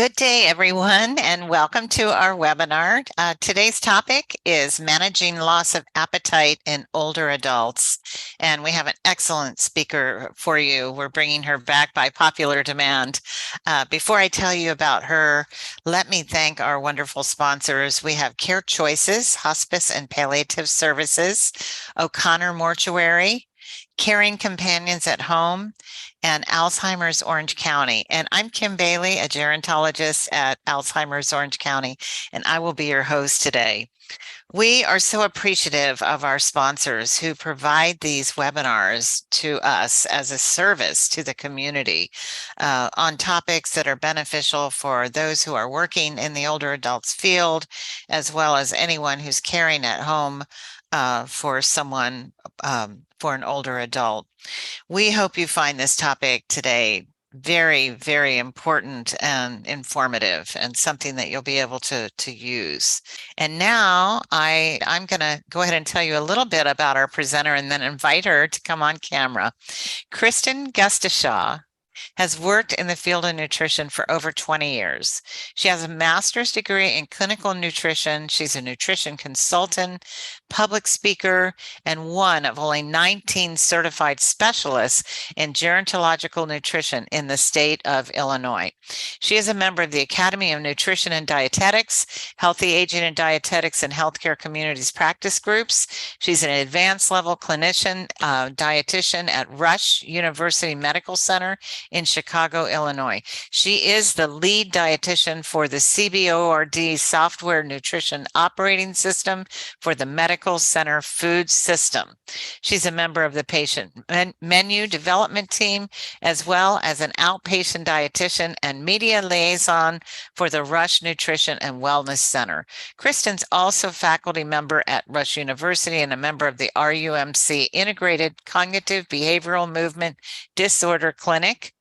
Good day, everyone, and welcome to our webinar. Today's topic is managing loss of appetite in older adults, and we have an excellent speaker for you. We're bringing her back by popular demand. Before I tell you about her, let me thank our wonderful sponsors. We have Care Choices, Hospice and Palliative Services, O'Connor Mortuary, Caring Companions at Home, and Alzheimer's Orange County. And I'm Kim Bailey, a gerontologist at Alzheimer's Orange County, and I will be your host today. We are so appreciative of our sponsors who provide these webinars to us as a service to the community on topics that are beneficial for those who are working in the older adults field, as well as anyone who's caring at home for someone, for an older adult. We hope you find this topic today very, very important and informative, and something that you'll be able to use. And now I'm going to go ahead and tell you a little bit about our presenter and then invite her to come on camera. Kristen Gustashaw has worked in the field of nutrition for over 20 years. She has a master's degree in clinical nutrition. She's a nutrition consultant, public speaker, and one of only 19 certified specialists in gerontological nutrition in the state of Illinois. She is a member of the Academy of Nutrition and Dietetics, Healthy Aging and Dietetics, and Healthcare Communities Practice Groups. She's an advanced level clinician, dietitian at Rush University Medical Center in Chicago, Illinois. She is the lead dietitian for the CBORD Software Nutrition Operating System for the Medical Center Food System. She's a member of the Patient Menu Development Team, as well as an outpatient dietitian and media liaison for the Rush Nutrition and Wellness Center. Kristen's also faculty member at Rush University and a member of the RUMC Integrated Cognitive Behavioral Movement Disorder Clinic,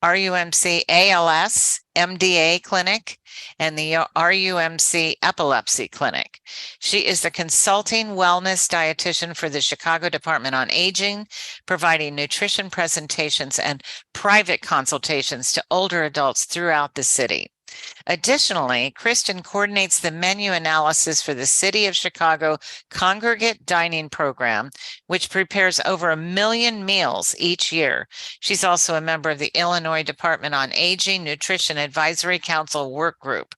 RUMC ALS MDA Clinic, and the RUMC Epilepsy Clinic. She is the consulting wellness dietitian for the Chicago Department on Aging, providing nutrition presentations and private consultations to older adults throughout the city. Additionally, Kristen coordinates the menu analysis for the City of Chicago Congregate Dining Program, which prepares over 1 million meals each year. She's also a member of the Illinois Department on Aging Nutrition Advisory Council Work Group.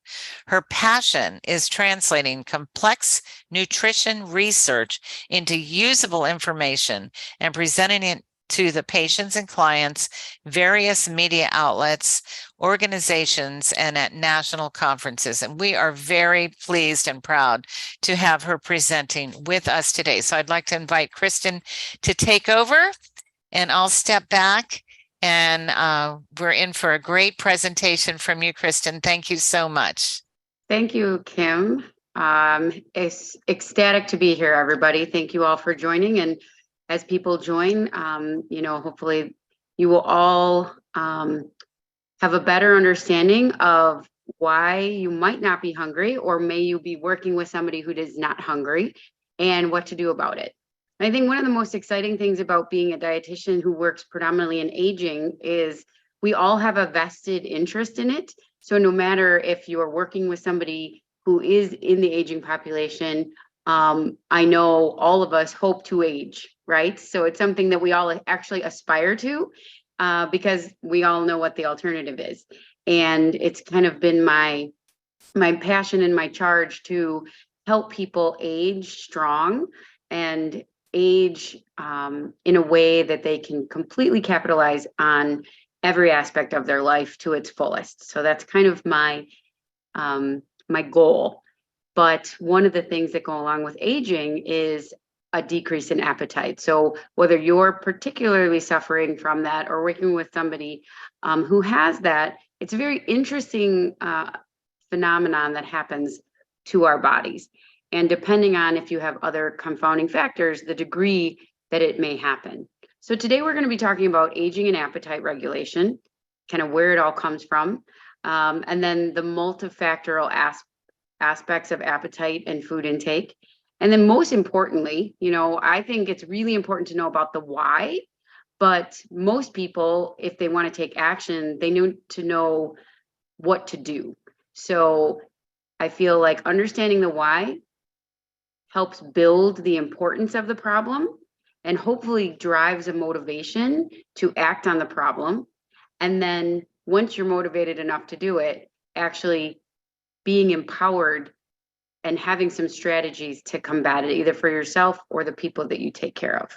Her passion is translating complex nutrition research into usable information and presenting it to the patients and clients, various media outlets, organizations, and at national conferences. And we are very pleased and proud to have her presenting with us today. So I'd like to invite Kristen to take over, and I'll step back, and we're in for a great presentation from you, Kristen. Thank you so much. Thank you, Kim. It's ecstatic to be here, everybody. Thank you all for joining. And as people join, hopefully you will all have a better understanding of why you might not be hungry, or may you be working with somebody who is not hungry, and what to do about it. And I think one of the most exciting things about being a dietitian who works predominantly in aging is we all have a vested interest in it. So no matter if you are working with somebody who is in the aging population, I know all of us hope to age, right? So it's something that we all actually aspire to, because we all know what the alternative is. And it's kind of been my passion and my charge to help people age strong and age in a way that they can completely capitalize on every aspect of their life to its fullest. So that's kind of my goal. But one of the things that go along with aging is a decrease in appetite. So whether you're particularly suffering from that or working with somebody who has that, it's a very interesting phenomenon that happens to our bodies. And depending on if you have other confounding factors, the degree that it may happen. So today we're going to be talking about aging and appetite regulation, kind of where it all comes from, and then the multifactorial aspects of appetite and food intake. And then most importantly, I think it's really important to know about the why, but most people, if they want to take action, they need to know what to do. So I feel like understanding the why helps build the importance of the problem and hopefully drives a motivation to act on the problem. And then once you're motivated enough to do it, actually being empowered and having some strategies to combat it, either for yourself or the people that you take care of.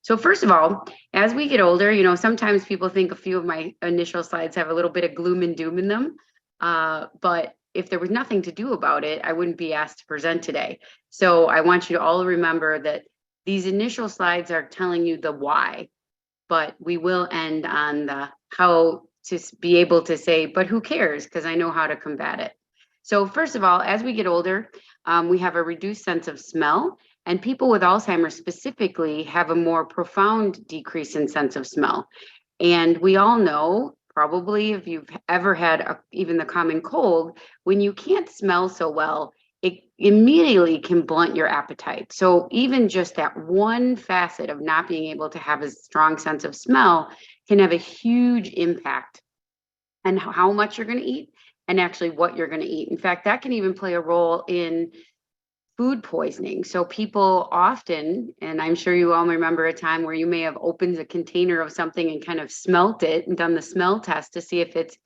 So first of all, as we get older, sometimes people think a few of my initial slides have a little bit of gloom and doom in them. But if there was nothing to do about it, I wouldn't be asked to present today. So I want you to all remember that these initial slides are telling you the why, but we will end on the how to be able to say, but who cares? Because I know how to combat it. So first of all, as we get older, we have a reduced sense of smell, and people with Alzheimer's specifically have a more profound decrease in sense of smell. And we all know, probably if you've ever had even the common cold, when you can't smell so well, it immediately can blunt your appetite. So even just that one facet of not being able to have a strong sense of smell can have a huge impact on how much you're going to eat and actually what you're going to eat. In fact, that can even play a role in food poisoning. So people often, and I'm sure you all remember a time where you may have opened a container of something and kind of smelt it and done the smell test to see if it's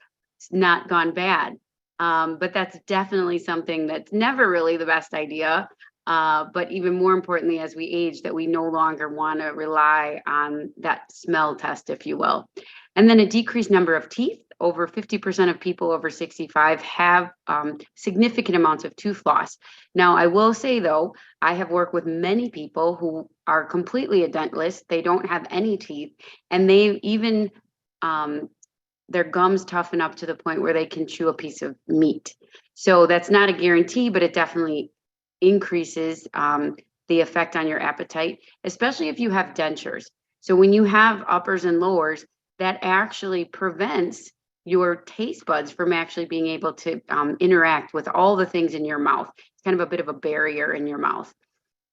not gone bad. But that's definitely something that's never really the best idea. But even more importantly, as we age, that we no longer want to rely on that smell test, if you will. And then a decreased number of teeth. Over 50% of people over 65 have significant amounts of tooth loss. Now, I will say, though, I have worked with many people who are completely dentless. They don't have any teeth, and they even their gums toughen up to the point where they can chew a piece of meat. So that's not a guarantee, but it definitely increases the effect on your appetite, especially if you have dentures. So when you have uppers and lowers, that actually prevents your taste buds from actually being able to interact with all the things in your mouth. It's kind of a bit of a barrier in your mouth.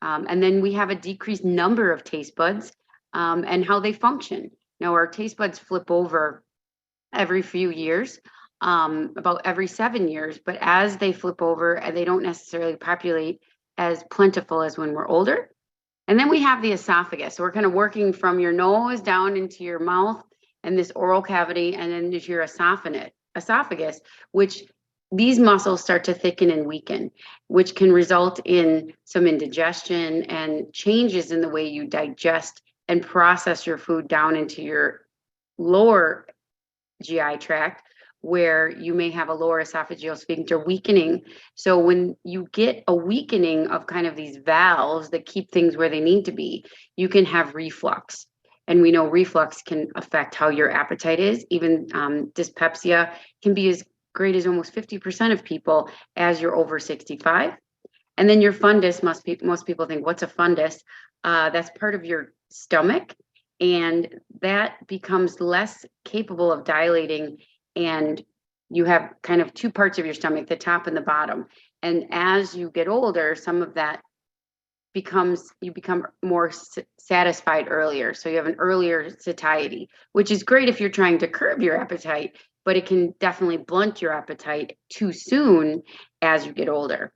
And then we have a decreased number of taste buds and how they function. Now, our taste buds flip over every few years, about every 7 years, but as they flip over, and they don't necessarily populate as plentiful as when we're older. And then we have the esophagus. So we're kind of working from your nose down into your mouth and this oral cavity, and then into your esophagus, which these muscles start to thicken and weaken, which can result in some indigestion and changes in the way you digest and process your food down into your lower GI tract, where you may have a lower esophageal sphincter weakening. So when you get a weakening of kind of these valves that keep things where they need to be, you can have reflux. And we know reflux can affect how your appetite is. Even dyspepsia can be as great as almost 50% of people as you're over 65. And then your fundus, most people think, what's a fundus? That's part of your stomach, and that becomes less capable of dilating, and you have kind of two parts of your stomach, the top and the bottom. And as you get older, some of that you become more satisfied earlier. So you have an earlier satiety, which is great if you're trying to curb your appetite, but it can definitely blunt your appetite too soon as you get older.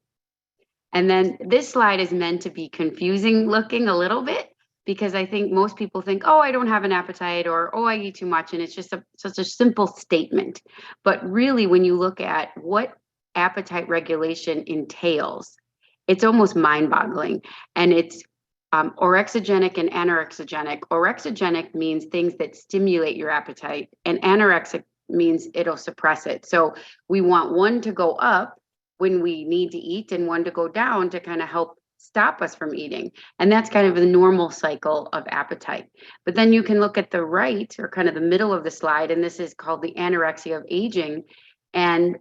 And then this slide is meant to be confusing looking a little bit, because I think most people think, oh, I don't have an appetite, or, oh, I eat too much. And it's just such a simple statement. But really, when you look at what appetite regulation entails, it's almost mind-boggling. And it's orexigenic and anorexigenic. Orexigenic means things that stimulate your appetite, and anorexic means it'll suppress it. So we want one to go up when we need to eat, and one to go down to kind of help stop us from eating. And that's kind of the normal cycle of appetite. But then you can look at the right, or kind of the middle of the slide, and this is called the anorexia of aging. And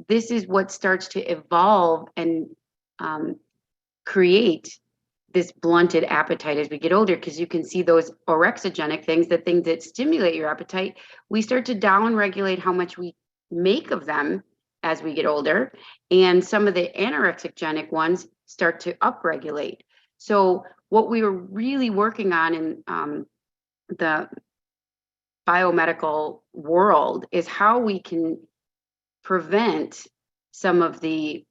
this is what starts to evolve and create this blunted appetite as we get older, because you can see those orexigenic things, the things that stimulate your appetite, we start to down regulate how much we make of them as we get older. And some of the anorexigenic ones start to upregulate. So what we were really working on in the biomedical world is how we can prevent some of the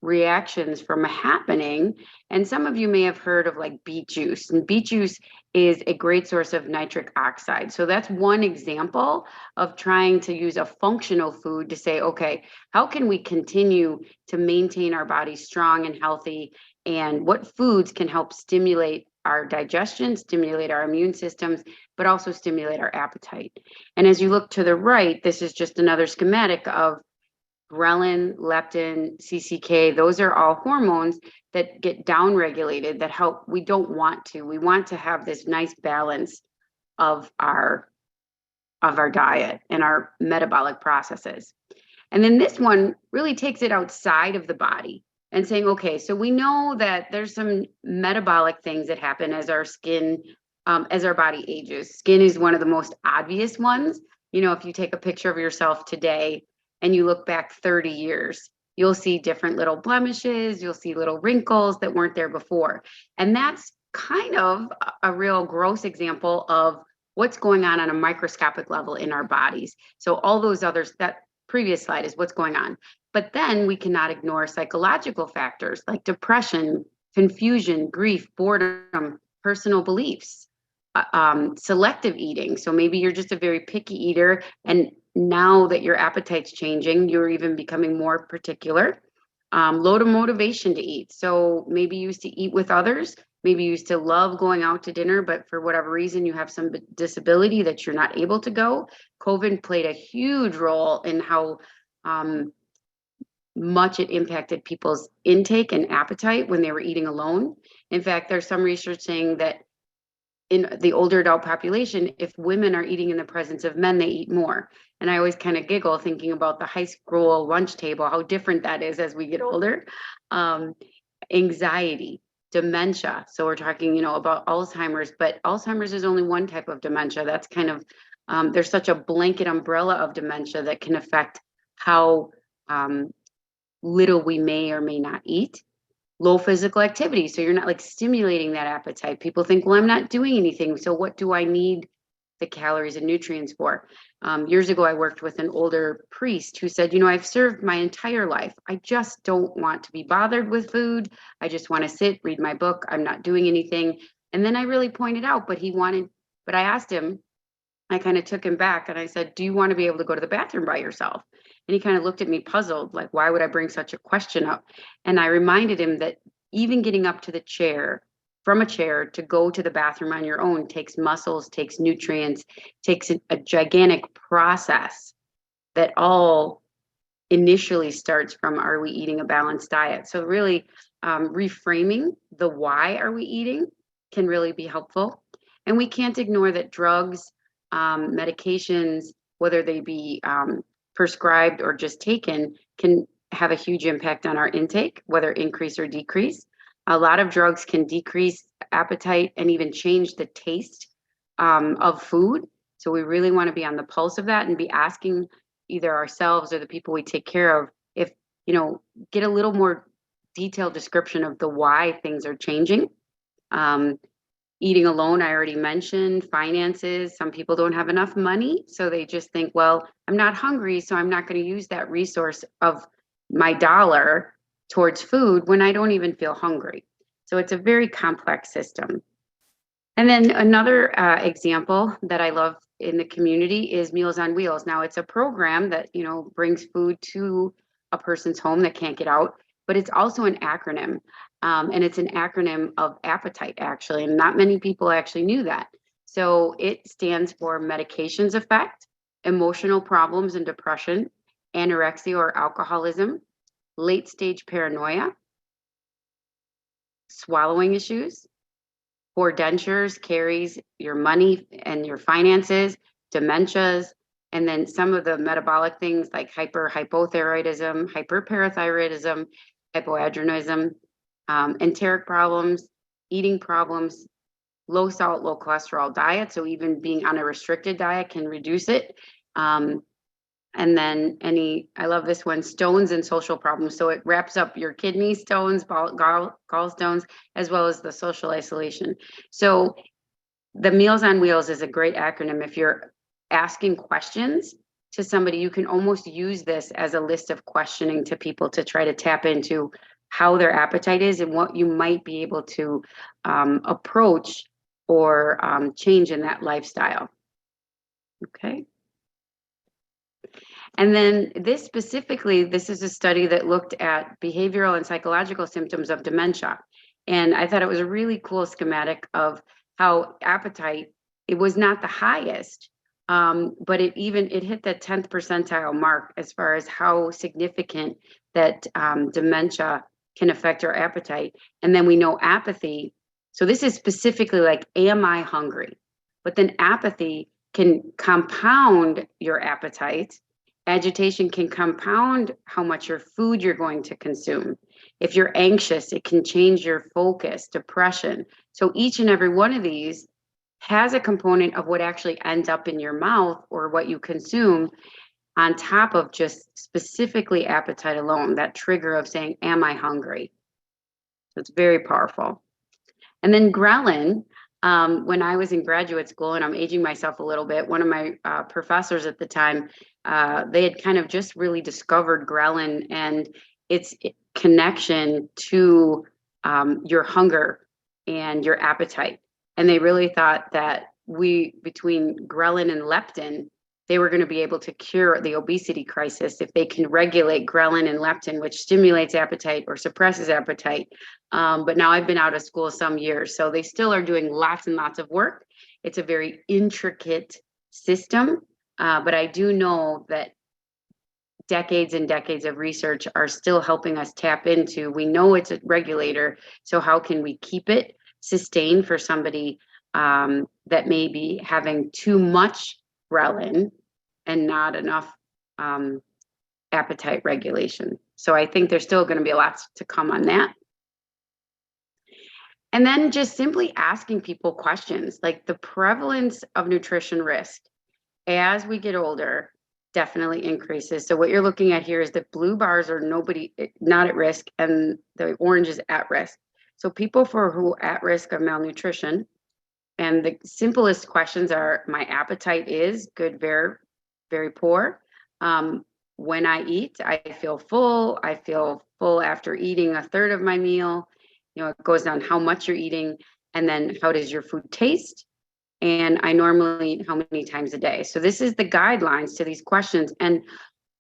reactions from happening. And some of you may have heard of like beet juice, and beet juice is a great source of nitric oxide. So that's one example of trying to use a functional food to say, okay, how can we continue to maintain our body strong and healthy, and what foods can help stimulate our digestion, stimulate our immune systems, but also stimulate our appetite. And as you look to the right, this is just another schematic of ghrelin, leptin, CCK. Those are all hormones that get downregulated that help. We don't want to. We want to have this nice balance of our diet and our metabolic processes. And then this one really takes it outside of the body and saying, okay, so we know that there's some metabolic things that happen as our skin, as our body ages. Skin is one of the most obvious ones. You know, if you take a picture of yourself today and you look back 30 years, you'll see different little blemishes, you'll see little wrinkles that weren't there before. And that's kind of a real gross example of what's going on a microscopic level in our bodies. So all those others, that previous slide is what's going on. But then we cannot ignore psychological factors like depression, confusion, grief, boredom, personal beliefs, selective eating. So maybe you're just a very picky eater, and now that your appetite's changing, you're even becoming more particular. Low to motivation to eat. So maybe you used to eat with others. Maybe you used to love going out to dinner, but for whatever reason, you have some disability that you're not able to go. COVID played a huge role in how much it impacted people's intake and appetite when they were eating alone. In fact, there's some research saying that in the older adult population, if women are eating in the presence of men, they eat more. And I always kind of giggle thinking about the high school lunch table, how different that is as we get older. Anxiety, dementia. So we're talking, you know, about Alzheimer's, but Alzheimer's is only one type of dementia. That's kind of, there's such a blanket umbrella of dementia that can affect how little we may or may not eat. Low physical activity. So you're not like stimulating that appetite. People think, well, I'm not doing anything. So what do I need the calories and nutrients for? Years ago, I worked with an older priest who said, you know, I've served my entire life. I just don't want to be bothered with food. I just want to sit, read my book. I'm not doing anything. And then I really pointed out, but I asked him, I kind of took him back and I said, do you want to be able to go to the bathroom by yourself? And he kind of looked at me puzzled, like, why would I bring such a question up? And I reminded him that even getting up to the chair, from a chair to go to the bathroom on your own takes muscles, takes nutrients, takes a gigantic process that all initially starts from, are we eating a balanced diet? So really reframing the why are we eating can really be helpful. And we can't ignore that drugs, medications, whether they be prescribed or just taken, can have a huge impact on our intake, whether increase or decrease. A lot of drugs can decrease appetite and even change the taste of food. So we really want to be on the pulse of that and be asking either ourselves or the people we take care of, if, you know, get a little more detailed description of the why things are changing. Eating alone, I already mentioned. Finances, some people don't have enough money, so they just think, well, I'm not hungry, so I'm not going to use that resource of my dollar towards food when I don't even feel hungry. So it's a very complex system. And then another example that I love in the community is Meals on Wheels. Now it's a program that, you know, brings food to a person's home that can't get out, but it's also an acronym. And it's an acronym of appetite, actually, and not many people actually knew that. So it stands for medications effect, emotional problems and depression, anorexia or alcoholism, late stage paranoia, swallowing issues, poor dentures, caries, your money and your finances, dementias, and then some of the metabolic things like hypothyroidism, hyperparathyroidism, hypoadrenalism, enteric problems, eating problems, low salt, low cholesterol diet. So even being on a restricted diet can reduce it. And then I love this one, stones and social problems. So it wraps up your kidney stones, gallstones, as well as the social isolation. So the Meals on Wheels is a great acronym. If you're asking questions to somebody, you can almost use this as a list of questioning to people to try to tap into how their appetite is and what you might be able to approach or change in that lifestyle. Okay. And then this specifically, this is a study that looked at behavioral and psychological symptoms of dementia. And I thought it was a really cool schematic of how appetite, it was not the highest, but it hit the 10th percentile mark as far as how significant that dementia can affect our appetite. And then we know apathy. So this is specifically like, am I hungry? But then apathy can compound your appetite. Agitation can compound how much your food you're going to consume. If you're anxious, it can change your focus, depression. So each and every one of these has a component of what actually ends up in your mouth or what you consume, on top of just specifically appetite alone, that trigger of saying, am I hungry? So it's very powerful. And then ghrelin, when I was in graduate school, and I'm aging myself a little bit, one of my professors at the time, they had kind of just really discovered ghrelin and its connection to your hunger and your appetite. And they really thought that between ghrelin and leptin, they were going to be able to cure the obesity crisis if they can regulate ghrelin and leptin, which stimulates appetite or suppresses appetite. But now I've been out of school some years, so they still are doing lots and lots of work. It's a very intricate system, but I do know that decades and decades of research are still helping us tap into, we know it's a regulator, so how can we keep it sustained for somebody that may be having too much ghrelin and not enough appetite regulation. So I think there's still going to be a lot to come on that. And then just simply asking people questions, like the prevalence of nutrition risk as we get older definitely increases. So what you're looking at here is the blue bars are not at risk, and the orange is at risk. So people who are at risk of malnutrition, and the simplest questions are, my appetite is good, very, very poor. When I eat, I feel full. I feel full after eating a third of my meal. You know, it goes on how much you're eating, and then how does your food taste? And I normally eat how many times a day? So this is the guidelines to these questions. And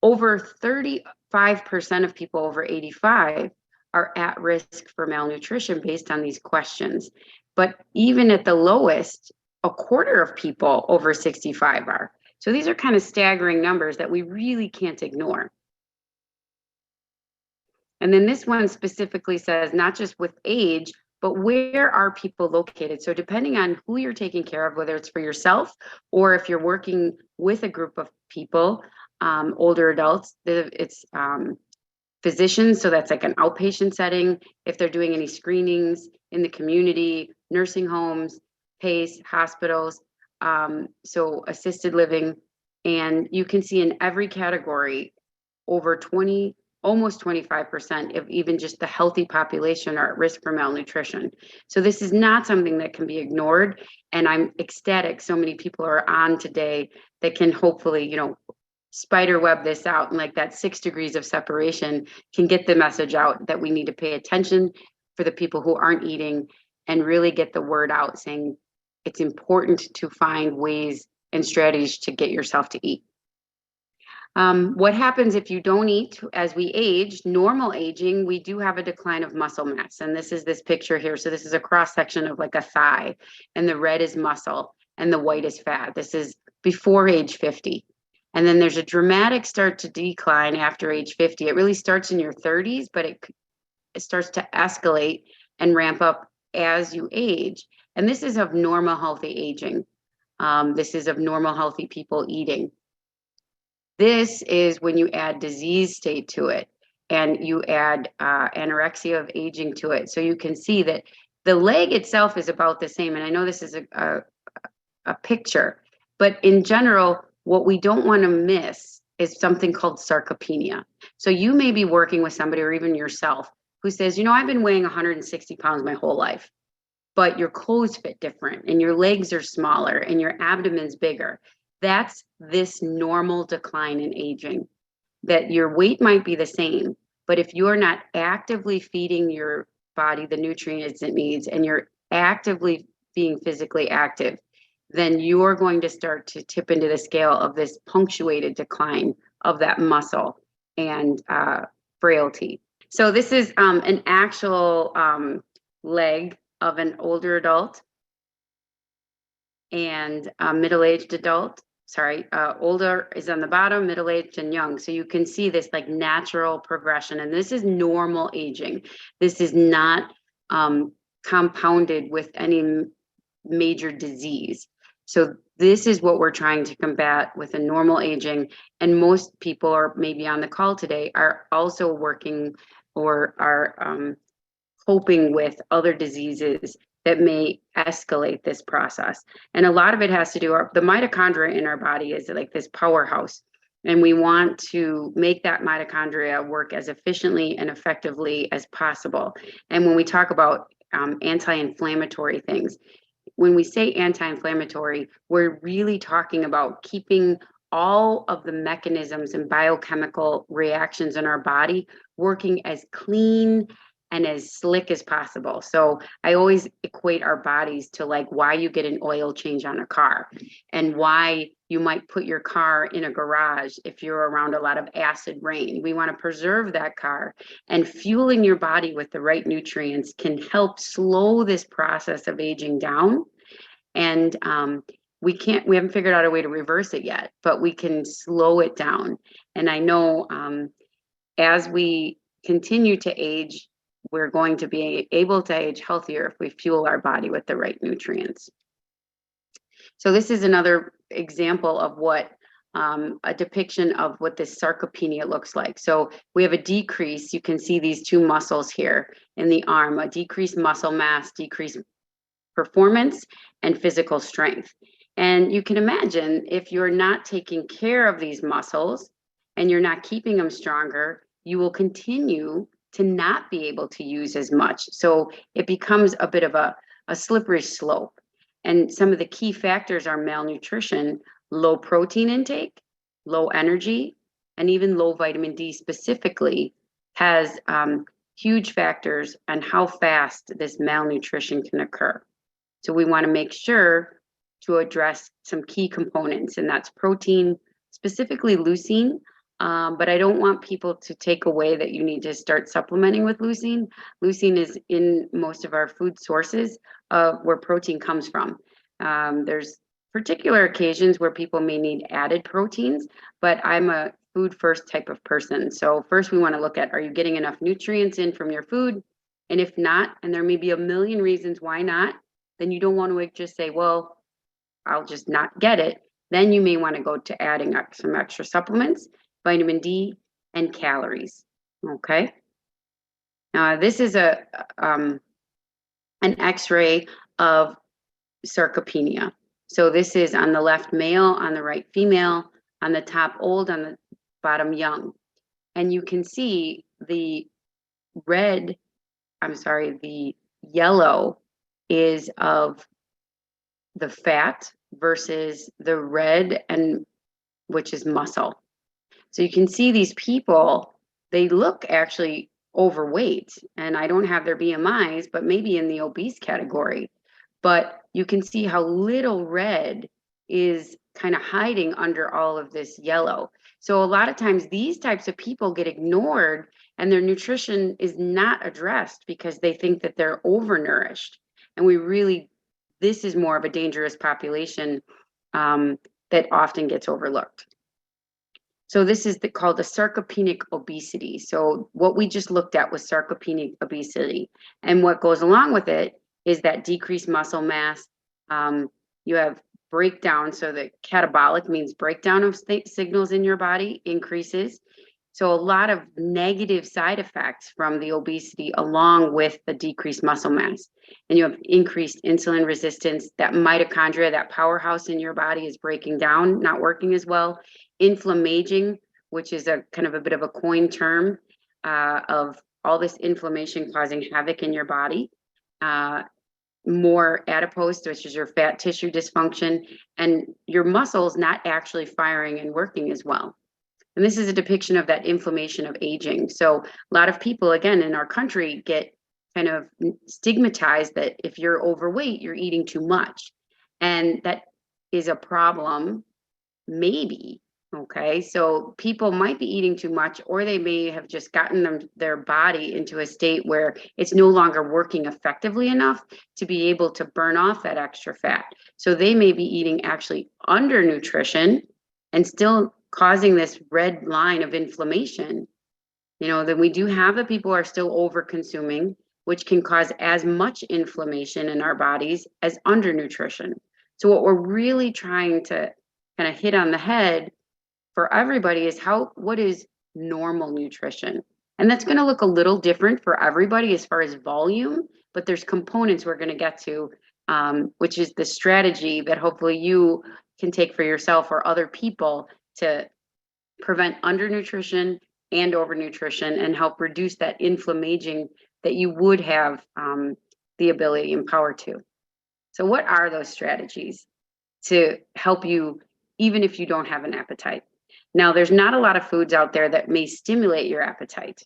over 35% of people over 85 are at risk for malnutrition based on these questions. But even at the lowest, a quarter of people over 65 are. So these are kind of staggering numbers that we really can't ignore. And then this one specifically says, not just with age, but where are people located? So depending on who you're taking care of, whether it's for yourself or if you're working with a group of people, older adults, it's physicians, so that's like an outpatient setting. If they're doing any screenings in the community, nursing homes, PACE, hospitals, so assisted living. And you can see in every category, over 20, almost 25% of even just the healthy population are at risk for malnutrition. So this is not something that can be ignored. And I'm ecstatic so many people are on today that can hopefully, you know, spider web this out, and like that 6 degrees of separation can get the message out that we need to pay attention for the people who aren't eating, and really get the word out saying it's important to find ways and strategies to get yourself to eat. What happens if you don't eat as we age? Normal aging, we do have a decline of muscle mass. And this is this picture here. So this is a cross section of like a thigh, and the red is muscle and the white is fat. This is before age 50. And then there's a dramatic start to decline after age 50. It really starts in your 30s, but it starts to escalate and ramp up as you age. And this is of normal, healthy aging. This is of normal, healthy people eating. This is when you add disease state to it, and you add anorexia of aging to it. So you can see that the leg itself is about the same. And I know this is a picture, but in general, what we don't want to miss is something called sarcopenia. So you may be working with somebody, or even yourself, who says, you know, I've been weighing 160 pounds my whole life, but your clothes fit different and your legs are smaller and your abdomen's bigger. That's this normal decline in aging, that your weight might be the same, but if you're not actively feeding your body the nutrients it needs and you're actively being physically active, then you're going to start to tip into the scale of this punctuated decline of that muscle and frailty. So this is an actual leg of an older adult and a middle-aged adult. Sorry, older is on the bottom, middle-aged and young. So you can see this like natural progression, and this is normal aging. This is not compounded with any major disease. So this is what we're trying to combat with a normal aging. And most people, or maybe on the call today, are also working or are coping with other diseases that may escalate this process. And a lot of it has to do, the mitochondria in our body is like this powerhouse. And we want to make that mitochondria work as efficiently and effectively as possible. And when we talk about anti-inflammatory things, when we say anti-inflammatory, we're really talking about keeping all of the mechanisms and biochemical reactions in our body working as clean and as slick as possible. So I always equate our bodies to like why you get an oil change on a car and why you might put your car in a garage if you're around a lot of acid rain. We want to preserve that car, and fueling your body with the right nutrients can help slow this process of aging down. And we haven't figured out a way to reverse it yet, but we can slow it down. And I know as we continue to age, we're going to be able to age healthier if we fuel our body with the right nutrients. So this is another example of what a depiction of what this sarcopenia looks like. So we have a decrease. You can see these two muscles here in the arm, a decreased muscle mass, decreased performance, and physical strength. And you can imagine if you're not taking care of these muscles and you're not keeping them stronger, you will continue to not be able to use as much. So it becomes a bit of a slippery slope. And some of the key factors are malnutrition, low protein intake, low energy, and even low vitamin D specifically has huge factors on how fast this malnutrition can occur. So we want to make sure to address some key components, and that's protein, specifically leucine. But I don't want people to take away that you need to start supplementing with leucine. Leucine is in most of our food sources where protein comes from. There's particular occasions where people may need added proteins, but I'm a food first type of person. So first we want to look at, are you getting enough nutrients in from your food? And if not, and there may be a million reasons why not, then you don't want to just say, well, I'll just not get it. Then you may want to go to adding some extra supplements, vitamin D, and calories. Okay. This is an X-ray of sarcopenia. So this is on the left male, on the right female, on the top old, on the bottom young. And you can see the yellow is of the fat versus the red, and which is muscle. So you can see these people, they look actually overweight, and I don't have their BMIs, but maybe in the obese category. But you can see how little red is kind of hiding under all of this yellow. So a lot of times these types of people get ignored and their nutrition is not addressed because they think that they're overnourished. And this is more of a dangerous population that often gets overlooked. So this is called the sarcopenic obesity. So what we just looked at was sarcopenic obesity. And what goes along with it is that decreased muscle mass. You have breakdown. So the catabolic means breakdown of signals in your body increases. So a lot of negative side effects from the obesity along with the decreased muscle mass. And you have increased insulin resistance. That mitochondria, that powerhouse in your body, is breaking down, not working as well. Inflammaging, which is a kind of a bit of a coin term of all this inflammation causing havoc in your body. more adipose, which is your fat tissue dysfunction, and your muscles not actually firing and working as well. And this is a depiction of that inflammation of aging. So a lot of people, again, in our country get kind of stigmatized that if you're overweight, you're eating too much. And that is a problem, maybe. Okay, so people might be eating too much, or they may have just gotten their body into a state where it's no longer working effectively enough to be able to burn off that extra fat. So they may be eating actually under nutrition and still causing this red line of inflammation. Then we do have the people who are still over consuming, which can cause as much inflammation in our bodies as under nutrition. So what we're really trying to kind of hit on the head for everybody is what is normal nutrition? And that's going to look a little different for everybody as far as volume, but there's components we're going to get to, which is the strategy that hopefully you can take for yourself or other people to prevent undernutrition and overnutrition and help reduce that inflammation that you would have the ability and power to. So what are those strategies to help you even if you don't have an appetite? Now, there's not a lot of foods out there that may stimulate your appetite,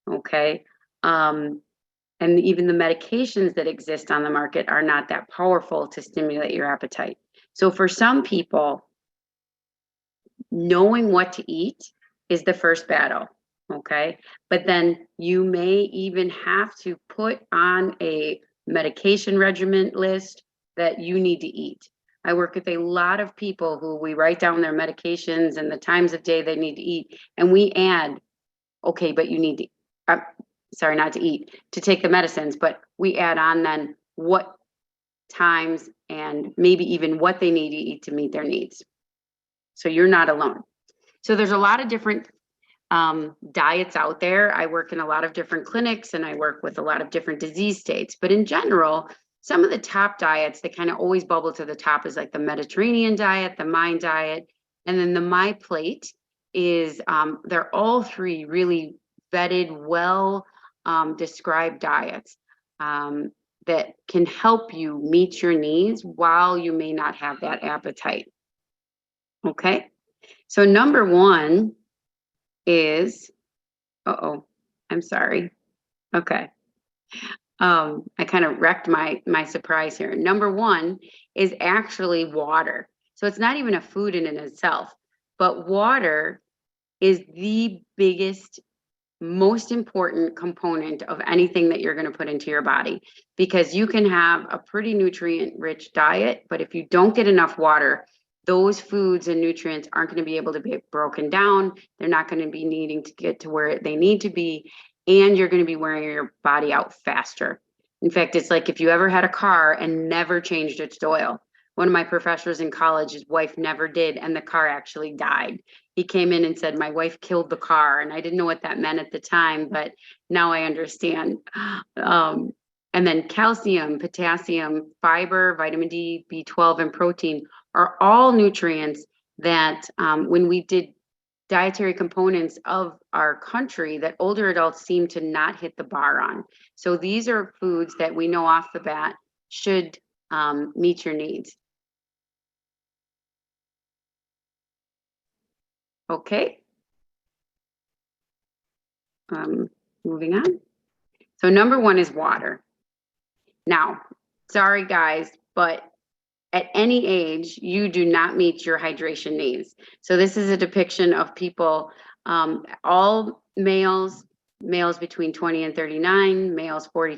okay? And even the medications that exist on the market are not that powerful to stimulate your appetite. So for some people, knowing what to eat is the first battle, okay? But then you may even have to put on a medication regimen list that you need to eat. I work with a lot of people who we write down their medications and the times of day they need to eat. And we add, okay, but you need to, sorry, not to eat, to take the medicines, but we add on then what times and maybe even what they need to eat to meet their needs. So you're not alone. So there's a lot of different diets out there. I work in a lot of different clinics and I work with a lot of different disease states, but in general, some of the top diets that kind of always bubble to the top is like the Mediterranean diet, the Mind diet, and then the My Plate is, they're all three really vetted, well described diets that can help you meet your needs while you may not have that appetite. Okay, so number one is, I'm sorry. Okay. I kind of wrecked my surprise here. Number one is actually water. So it's not even a food in and itself, but water is the biggest, most important component of anything that you're going to put into your body, because you can have a pretty nutrient-rich diet, but if you don't get enough water, those foods and nutrients aren't going to be able to be broken down. They're not going to be needing to get to where they need to be. And you're going to be wearing your body out faster. In fact, it's like if you ever had a car and never changed its oil. One of my professors in college, his wife never did, and the car actually died. He came in and said, my wife killed the car. And I didn't know what that meant at the time, but now I understand. And then calcium, potassium, fiber, vitamin D, B12, and protein are all nutrients that when we did dietary components of our country that older adults seem to not hit the bar on. So these are foods that we know off the bat should meet your needs. Okay. Moving on. So number one is water. Now, sorry guys, but at any age, you do not meet your hydration needs. So this is a depiction of people, all males between 20 and 39, males 40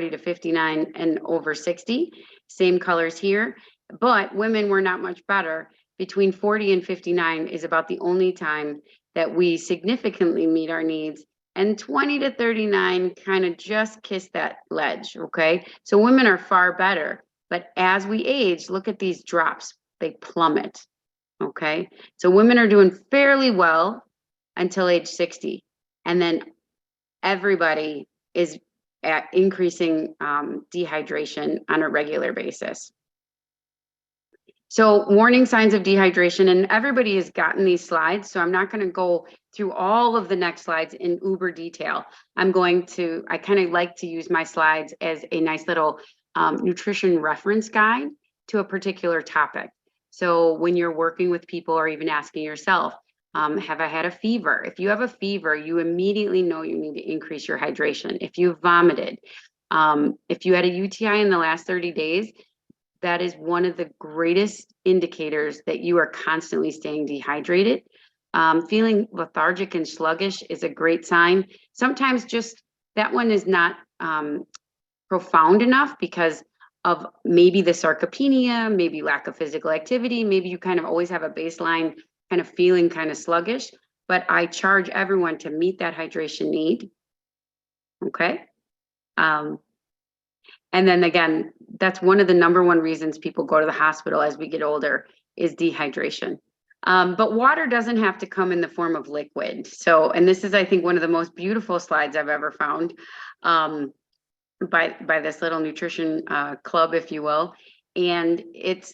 to 59 and over 60, same colors here, but women were not much better. Between 40 and 59 is about the only time that we significantly meet our needs. And 20 to 39 kind of just kiss that ledge, okay? So women are far better. But as we age, look at these drops, they plummet, okay? So women are doing fairly well until age 60. And then everybody is at increasing dehydration on a regular basis. So warning signs of dehydration, and everybody has gotten these slides, so I'm not going to go through all of the next slides in uber detail. I kind of like to use my slides as a nice little nutrition reference guide to a particular topic. So when you're working with people or even asking yourself, have I had a fever? If you have a fever, you immediately know you need to increase your hydration. If you've vomited, if you had a UTI in the last 30 days, that is one of the greatest indicators that you are constantly staying dehydrated. Feeling lethargic and sluggish is a great sign. Sometimes just that one is not profound enough because of maybe the sarcopenia, maybe lack of physical activity, maybe you kind of always have a baseline kind of feeling kind of sluggish, but I charge everyone to meet that hydration need. Okay. And then again, that's one of the number one reasons people go to the hospital as we get older is dehydration. But water doesn't have to come in the form of liquid. So, and this is, I think, one of the most beautiful slides I've ever found by this little nutrition club, if you will. And it's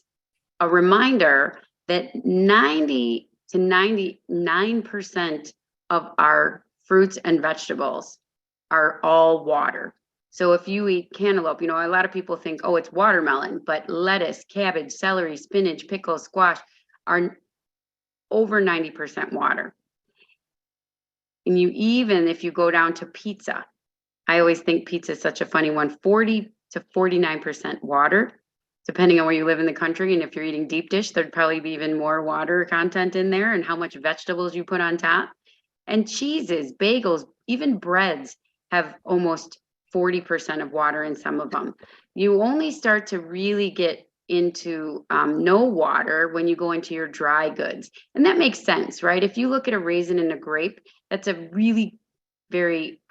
a reminder that 90 to 99% of our fruits and vegetables are all water. So if you eat cantaloupe, you know, a lot of people think, oh, it's watermelon, but lettuce, cabbage, celery, spinach, pickles, squash are over 90% water. And you even, if you go down to pizza, I always think pizza is such a funny one, 40 to 49% water, depending on where you live in the country. And if you're eating deep dish, there'd probably be even more water content in there and how much vegetables you put on top. And cheeses, bagels, even breads have almost 40% of water in some of them. You only start to really get into no water when you go into your dry goods. And that makes sense, right? If you look at a raisin and a grape, that's a really very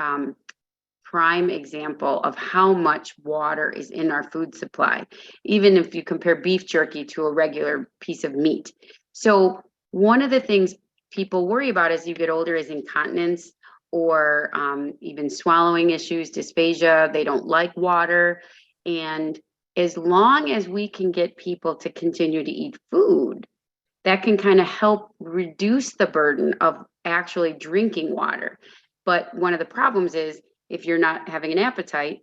prime example of how much water is in our food supply, even if you compare beef jerky to a regular piece of meat. So one of the things people worry about as you get older is incontinence or even swallowing issues, dysphagia. They don't like water. And as long as we can get people to continue to eat food, that can kind of help reduce the burden of actually drinking water. But one of the problems is if you're not having an appetite,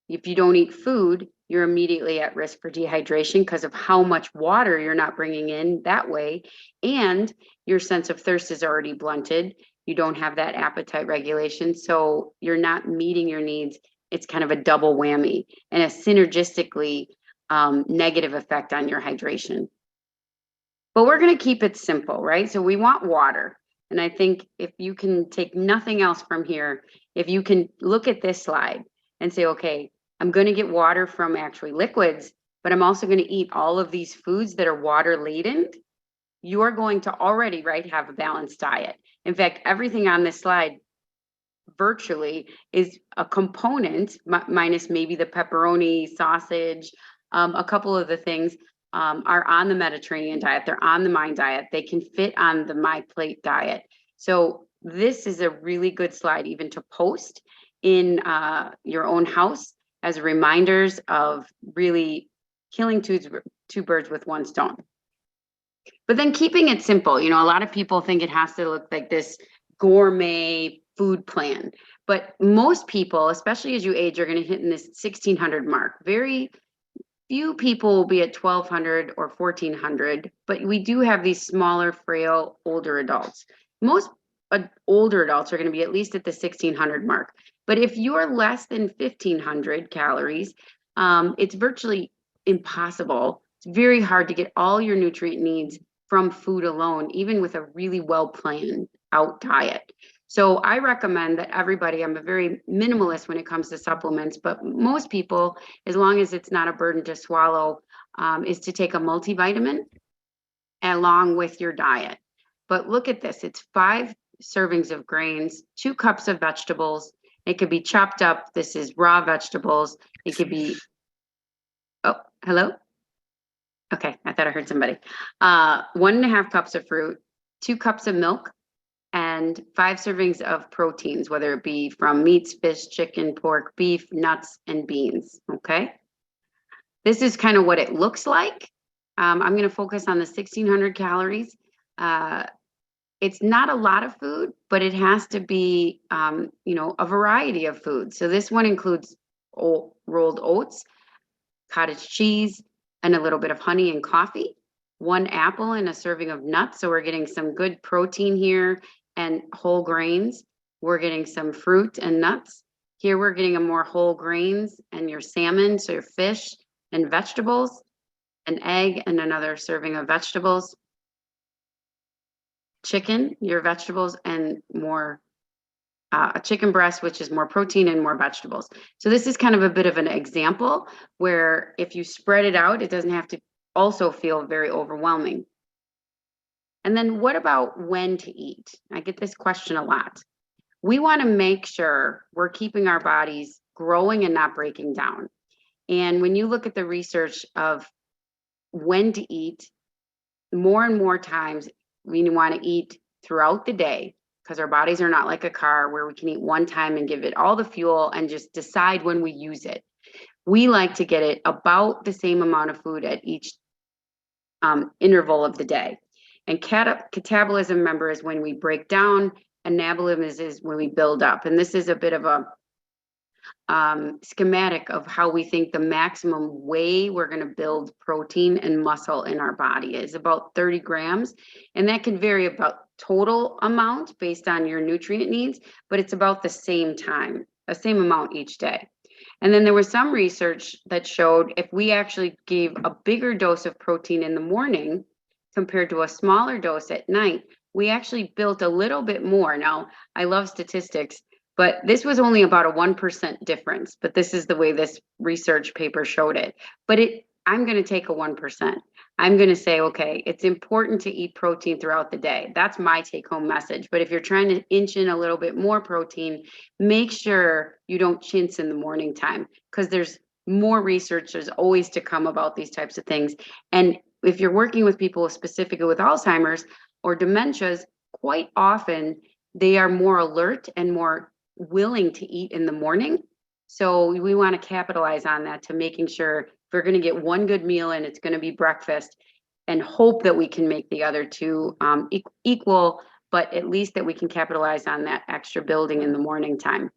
if you don't eat food, you're immediately at risk for dehydration because of how much water you're not bringing in that way. And your sense of thirst is already blunted. You don't have that appetite regulation. So you're not meeting your needs. It's kind of a double whammy and a synergistically negative effect on your hydration. But we're going to keep it simple, right? So we want water. And I think if you can take nothing else from here, if you can look at this slide and say, okay, I'm going to get water from actually liquids, but I'm also going to eat all of these foods that are water laden, you are going to already, right, have a balanced diet. In fact, everything on this slide virtually is a component, minus maybe the pepperoni, sausage, a couple of the things are on the Mediterranean diet. They're on the Mind diet. They can fit on the My Plate diet. So this is a really good slide even to post in your own house as reminders of really killing two birds with one stone. But then keeping it simple, you know, a lot of people think it has to look like this gourmet food plan, but most people, especially as you age, are going to hit in this 1600 mark. Very few people will be at 1200 or 1400, but we do have these smaller, frail, older adults. Most older adults are going to be at least at the 1600 mark. But if you're less than 1500 calories, it's virtually impossible. It's very hard to get all your nutrient needs from food alone, even with a really well planned out diet. So I recommend that everybody, I'm a very minimalist when it comes to supplements, but most people, as long as it's not a burden to swallow, is to take a multivitamin along with your diet. But look at this, it's 5 servings of grains, 2 cups of vegetables. It could be chopped up. This is raw vegetables. It could be, oh, hello? Okay, I thought I heard somebody. 1.5 cups of fruit, 2 cups of milk, and 5 servings of proteins, whether it be from meats, fish, chicken, pork, beef, nuts, and beans, okay? This is kind of what it looks like. I'm going to focus on the 1600 calories. It's not a lot of food, but it has to be, you know, a variety of food. So this one includes rolled oats, cottage cheese, and a little bit of honey and coffee, 1 apple and a serving of nuts. So we're getting some good protein here and whole grains. We're getting some fruit and nuts. Here we're getting a more whole grains and your salmon, so your fish and vegetables, an egg and another serving of vegetables, chicken, your vegetables, and more a chicken breast, which is more protein and more vegetables. So this is kind of a bit of an example where if you spread it out, it doesn't have to also feel very overwhelming. And then what about when to eat? I get this question a lot. We want to make sure we're keeping our bodies growing and not breaking down. And when you look at the research of when to eat, more and more times we want to eat throughout the day, because our bodies are not like a car where we can eat one time and give it all the fuel and just decide when we use it. We like to get it about the same amount of food at each interval of the day. And catabolism, remember, is when we break down. Anabolism is when we build up. And this is a bit of a schematic of how we think the maximum way we're going to build protein and muscle in our body is about 30 grams. And that can vary about total amount based on your nutrient needs, but it's about the same amount each day. And then there was some research that showed if we actually gave a bigger dose of protein in the morning compared to a smaller dose at night, we actually built a little bit more. Now, I love statistics, but this was only about a 1% difference. But this is the way this research paper showed it. But I'm going to take a 1%. I'm going to say, okay, it's important to eat protein throughout the day. That's my take home message. But if you're trying to inch in a little bit more protein, make sure you don't chintz in the morning time, because there's more research. There's always to come about these types of things. And if you're working with people specifically with Alzheimer's or dementias, quite often they are more alert and more willing to eat in the morning. So we want to capitalize on that, to making sure if we're going to get one good meal and it's going to be breakfast, and hope that we can make the other two equal, but at least that we can capitalize on that extra building in the morning time.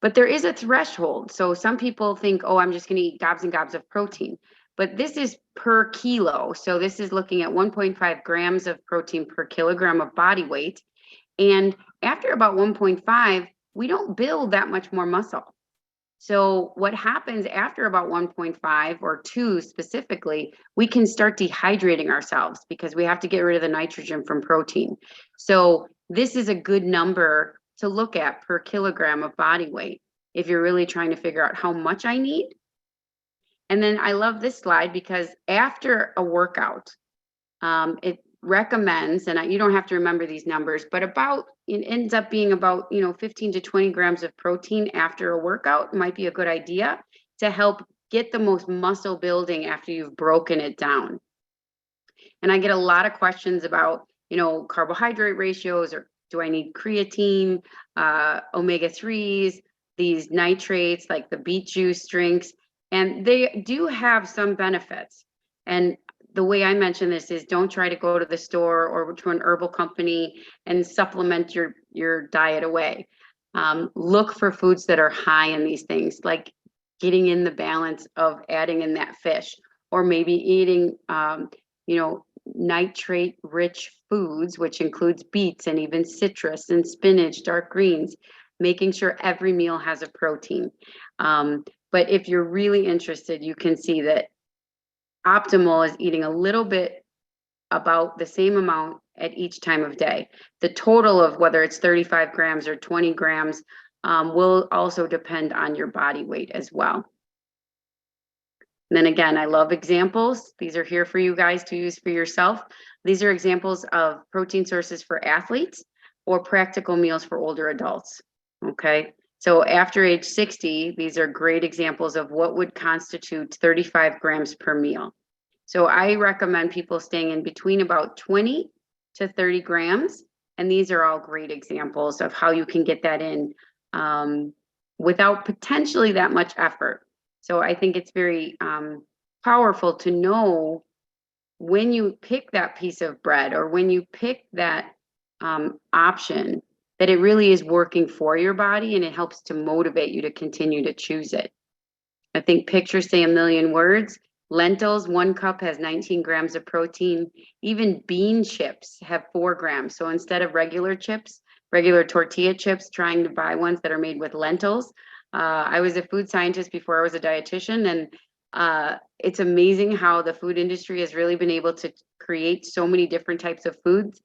But there is a threshold. So some people think, oh, I'm just going to eat gobs and gobs of protein. But this is per kilo. So this is looking at 1.5 grams of protein per kilogram of body weight. And after about 1.5, we don't build that much more muscle. So what happens after about 1.5 or 2 specifically, we can start dehydrating ourselves because we have to get rid of the nitrogen from protein. So this is a good number to look at per kilogram of body weight if you're really trying to figure out how much I need. And then I love this slide because after a workout, it recommends, and you don't have to remember these numbers, but it ends up being about 15 to 20 grams of protein after a workout might be a good idea to help get the most muscle building after you've broken it down. And I get a lot of questions about carbohydrate ratios, or do I need creatine, omega-3s, these nitrates like the beet juice drinks, and they do have some benefits. And the way I mention this is, don't try to go to the store or to an herbal company and supplement your diet away. Look for foods that are high in these things, like getting in the balance of adding in that fish, or maybe eating, nitrate rich foods, which includes beets and even citrus and spinach, dark greens, making sure every meal has a protein. But if you're really interested, you can see that optimal is eating a little bit, about the same amount at each time of day. The total of whether it's 35 grams or 20 grams will also depend on your body weight as well. And then again, I love examples. These are here for you guys to use for yourself. These are examples of protein sources for athletes or practical meals for older adults. Okay. So after age 60, these are great examples of what would constitute 35 grams per meal. So I recommend people staying in between about 20 to 30 grams. And these are all great examples of how you can get that in without potentially that much effort. So I think it's very powerful to know when you pick that piece of bread or when you pick that option, that it really is working for your body, and it helps to motivate you to continue to choose it. I think pictures say a million words. Lentils, 1 cup has 19 grams of protein. Even bean chips have 4 grams. So instead of regular chips, regular tortilla chips, trying to buy ones that are made with lentils. I was a food scientist before I was a dietitian, and it's amazing how the food industry has really been able to create so many different types of foods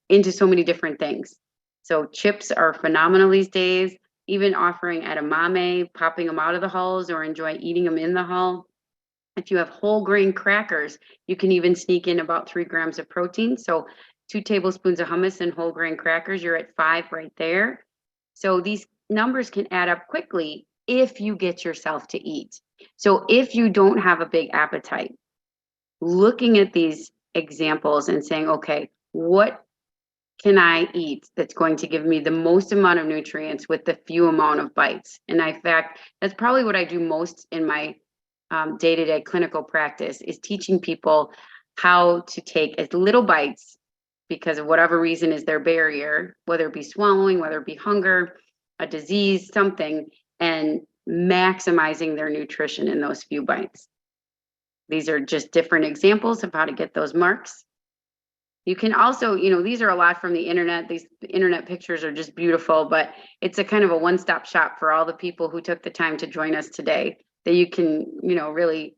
into so many different things. So chips are phenomenal these days, even offering edamame, popping them out of the hulls or enjoy eating them in the hull. If you have whole grain crackers, you can even sneak in about 3 grams of protein. So 2 tablespoons of hummus and whole grain crackers, you're at 5 right there. So these numbers can add up quickly if you get yourself to eat. So if you don't have a big appetite, looking at these examples and saying, okay, what can I eat that's going to give me the most amount of nutrients with the few amount of bites? And in fact, that's probably what I do most in my day-to-day clinical practice, is teaching people how to take as little bites because of whatever reason is their barrier, whether it be swallowing, whether it be hunger, a disease, something, and maximizing their nutrition in those few bites. These are just different examples of how to get those marks. You can also, these are a lot from the internet. These internet pictures are just beautiful, but it's a kind of a one-stop shop for all the people who took the time to join us today, that you can, really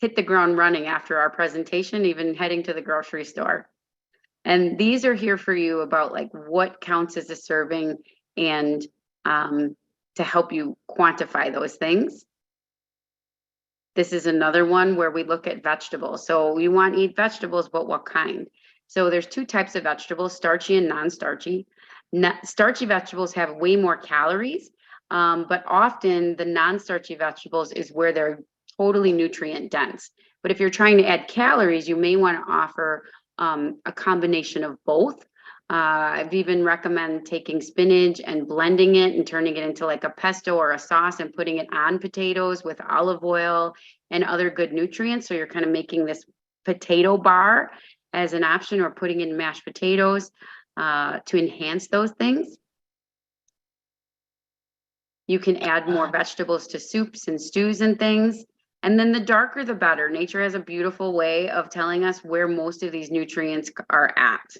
hit the ground running after our presentation, even heading to the grocery store. And these are here for you about like what counts as a serving, and to help you quantify those things. This is another one where we look at vegetables. So you want to eat vegetables, but what kind? So there's 2 types of vegetables, starchy and non-starchy. Starchy vegetables have way more calories, but often the non-starchy vegetables is where they're totally nutrient dense. But if you're trying to add calories, you may want to offer a combination of both. I've even recommend taking spinach and blending it and turning it into like a pesto or a sauce and putting it on potatoes with olive oil and other good nutrients. So you're kind of making this potato bar as an option, or putting in mashed potatoes to enhance those things. You can add more vegetables to soups and stews and things. And then the darker, the better. Nature has a beautiful way of telling us where most of these nutrients are at.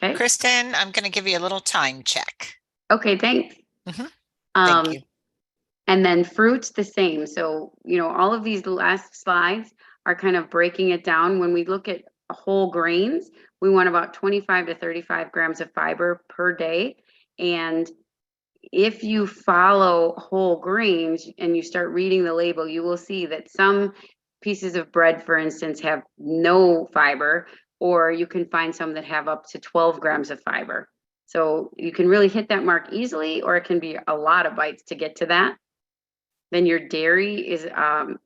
Okay. Kristen, I'm going to give you a little time check. Okay, thanks. Thank you. And then fruits, the same. So, all of these last slides are kind of breaking it down. When we look at whole grains, we want about 25 to 35 grams of fiber per day. And if you follow whole grains and you start reading the label, you will see that some pieces of bread, for instance, have no fiber, or you can find some that have up to 12 grams of fiber. So you can really hit that mark easily, or it can be a lot of bites to get to that. Then your dairy is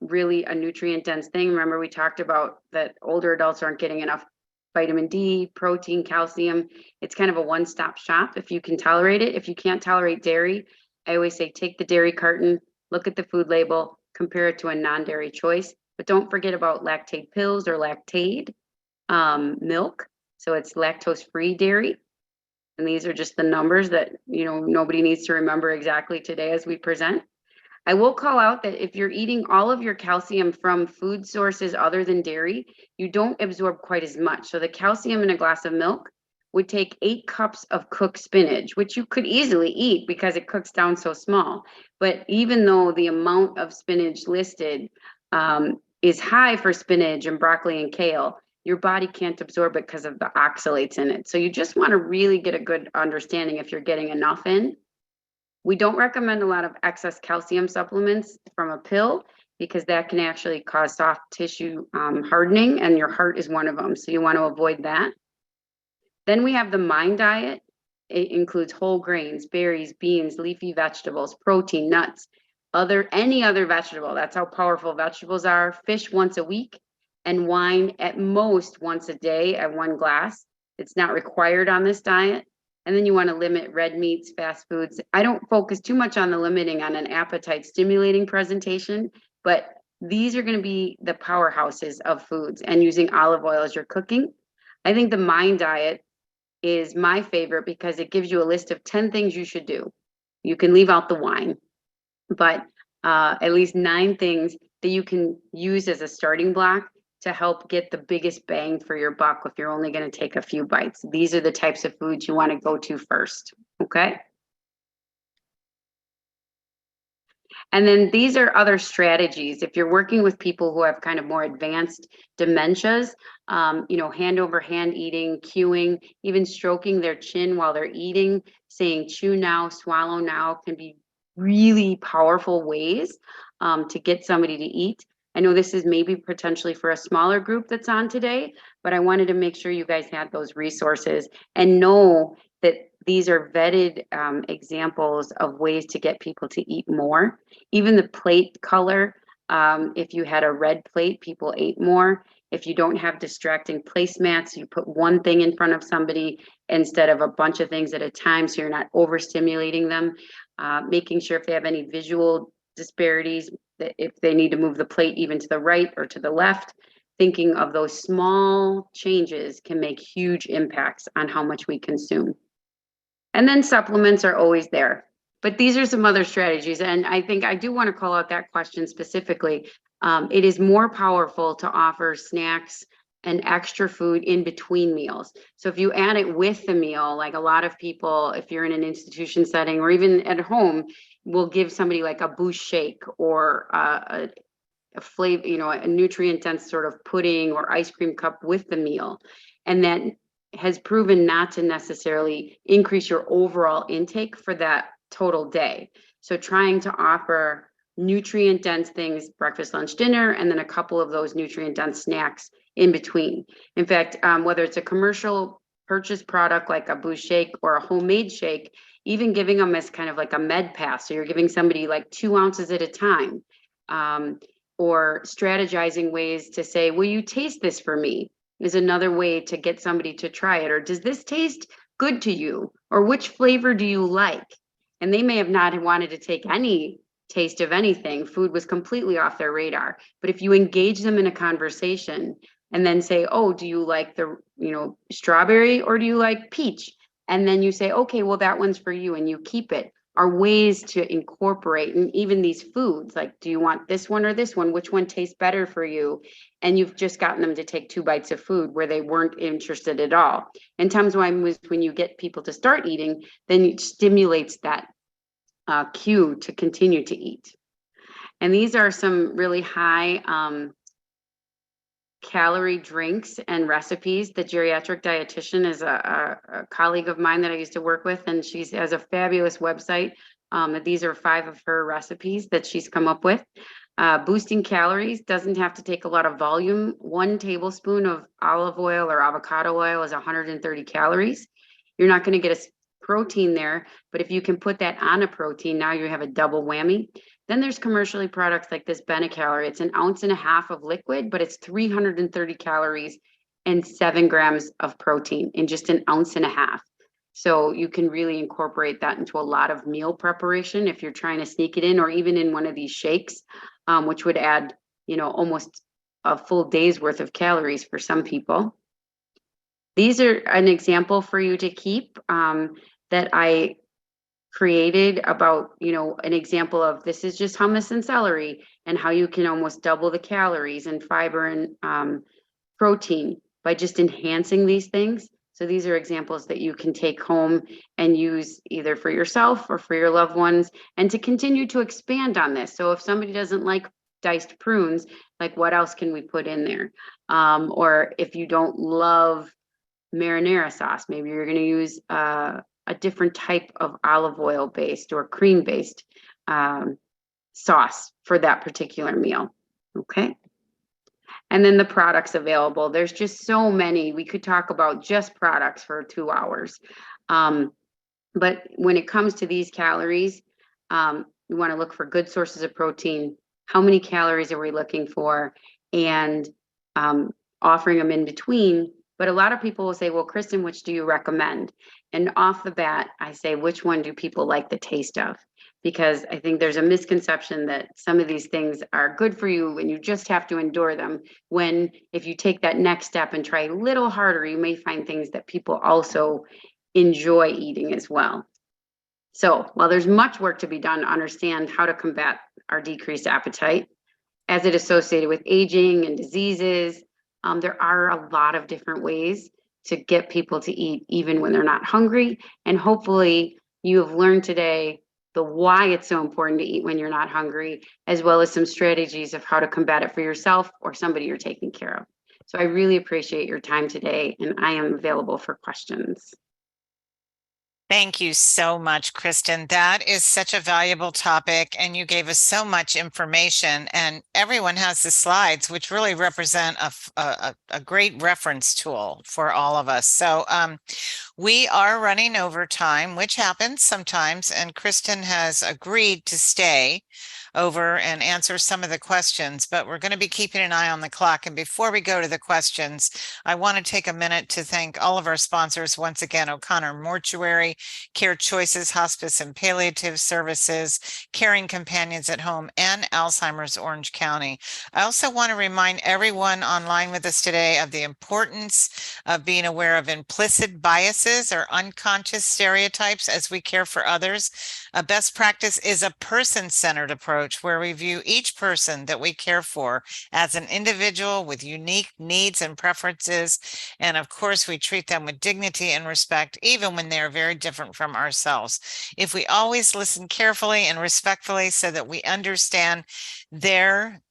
really a nutrient dense thing. Remember, we talked about that older adults aren't getting enough vitamin D, protein, calcium. It's kind of a one-stop shop if you can tolerate it. If you can't tolerate dairy, I always say take the dairy carton, look at the food label, compare it to a non-dairy choice. But don't forget about lactate pills or lactate milk. So it's lactose-free dairy. And these are just the numbers that, nobody needs to remember exactly today as we present. I will call out that if you're eating all of your calcium from food sources other than dairy, you don't absorb quite as much. So the calcium in a glass of milk would take 8 cups of cooked spinach, which you could easily eat because it cooks down so small. But even though the amount of spinach listed is high for spinach and broccoli and kale, your body can't absorb it because of the oxalates in it. So you just want to really get a good understanding if you're getting enough in. We don't recommend a lot of excess calcium supplements from a pill, because that can actually cause soft tissue hardening, and your heart is one of them. So you want to avoid that. Then we have the MIND diet. It includes whole grains, berries, beans, leafy vegetables, protein, nuts, any other vegetable. That's how powerful vegetables are. Fish once a week, and wine at most once a day at 1 glass. It's not required on this diet. And then you want to limit red meats, fast foods. I don't focus too much on the limiting on an appetite stimulating presentation, but these are going to be the powerhouses of foods, and using olive oil as you're cooking. I think the MIND diet is my favorite because it gives you a list of 10 things you should do. You can leave out the wine, but at least 9 things that you can use as a starting block to help get the biggest bang for your buck if you're only going to take a few bites. These are the types of foods you want to go to first, okay? And then these are other strategies. If you're working with people who have kind of more advanced dementias, hand over hand eating, cueing, even stroking their chin while they're eating, saying chew now, swallow now can be really powerful ways to get somebody to eat. I know this is maybe potentially for a smaller group that's on today, but I wanted to make sure you guys had those resources and know that these are vetted examples of ways to get people to eat more. Even the plate color, if you had a red plate, people ate more. If you don't have distracting placemats, you put one thing in front of somebody instead of a bunch of things at a time so you're not overstimulating them. Making sure if they have any visual disparities, that if they need to move the plate even to the right or to the left, thinking of those small changes can make huge impacts on how much we consume. And then supplements are always there. But these are some other strategies. And I think I do want to call out that question specifically. It is more powerful to offer snacks and extra food in between meals. So if you add it with the meal, like a lot of people, if you're in an institution setting or even at home, will give somebody like a boost shake or a flavor, a nutrient dense sort of pudding or ice cream cup with the meal. And that has proven not to necessarily increase your overall intake for that total day. So trying to offer nutrient dense things, breakfast, lunch, dinner, and then a couple of those nutrient dense snacks in between. In fact, whether it's a commercial purchase product like a boost shake or a homemade shake, even giving them as kind of like a med pass. So you're giving somebody like 2 ounces at a time. Or strategizing ways to say, will you taste this for me? Is another way to get somebody to try it. Or does this taste good to you? Or which flavor do you like? And they may have not wanted to take any taste of anything. Food was completely off their radar. But if you engage them in a conversation and then say, oh, do you like the, strawberry or do you like peach? And then you say, okay, well, that one's for you, and you keep it. Are ways to incorporate, and even these foods, like, do you want this one or this one? Which one tastes better for you? And you've just gotten them to take 2 bites of food where they weren't interested at all. And times when you get people to start eating, then it stimulates that cue to continue to eat. And these are some really high calorie drinks and recipes. The geriatric dietitian is a colleague of mine that I used to work with, and she has a fabulous website. These are 5 of her recipes that she's come up with. Boosting calories doesn't have to take a lot of volume. 1 tablespoon of olive oil or avocado oil is 130 calories. You're not going to get a protein there, but if you can put that on a protein, now you have a double whammy. Then there's commercially products like this Benecalorie. It's 1.5 ounces of liquid, but it's 330 calories and 7 grams of protein in just 1.5 ounces. So you can really incorporate that into a lot of meal preparation if you're trying to sneak it in, or even in one of these shakes, which would add, almost a full day's worth of calories for some people. These are an example for you to keep that I created about, an example of this is just hummus and celery and how you can almost double the calories and fiber and protein by just enhancing these things. So these are examples that you can take home and use either for yourself or for your loved ones, and to continue to expand on this. So if somebody doesn't like diced prunes, like what else can we put in there? Or if you don't love marinara sauce, maybe you're going to use a different type of olive oil based or cream based sauce for that particular meal. Okay. And then the products available. There's just so many. We could talk about just products for 2 hours. But when it comes to these calories, we want to look for good sources of protein. How many calories are we looking for? And offering them in between. But a lot of people will say, well, Kristen, which do you recommend? And off the bat, I say, which one do people like the taste of? Because I think there's a misconception that some of these things are good for you and you just have to endure them. When if you take that next step and try a little harder, you may find things that people also enjoy eating as well. So while there's much work to be done to understand how to combat our decreased appetite as it associated with aging and diseases. There are a lot of different ways to get people to eat even when they're not hungry. And hopefully you have learned today the why it's so important to eat when you're not hungry, as well as some strategies of how to combat it for yourself or somebody you're taking care of. So I really appreciate your time today, and I am available for questions. Thank you so much, Kristen. That is such a valuable topic, and you gave us so much information. And everyone has the slides, which really represent a great reference tool for all of us. So we are running over time, which happens sometimes, and Kristen has agreed to stay over and answer some of the questions, but we're going to be keeping an eye on the clock. And before we go to the questions, I want to take a minute to thank all of our sponsors. Once again, O'Connor Mortuary, Care Choices, Hospice and Palliative Services, Caring Companions at Home, and Alzheimer's Orange County. I also want to remind everyone online with us today of the importance of being aware of implicit biases or unconscious stereotypes as we care for others. A best practice is a person-centered approach where we view each person that we care for as an individual with unique needs and preferences. And of course, we treat them with dignity and respect, even when they are very different from ourselves. If we always listen carefully and respectfully so that we understand their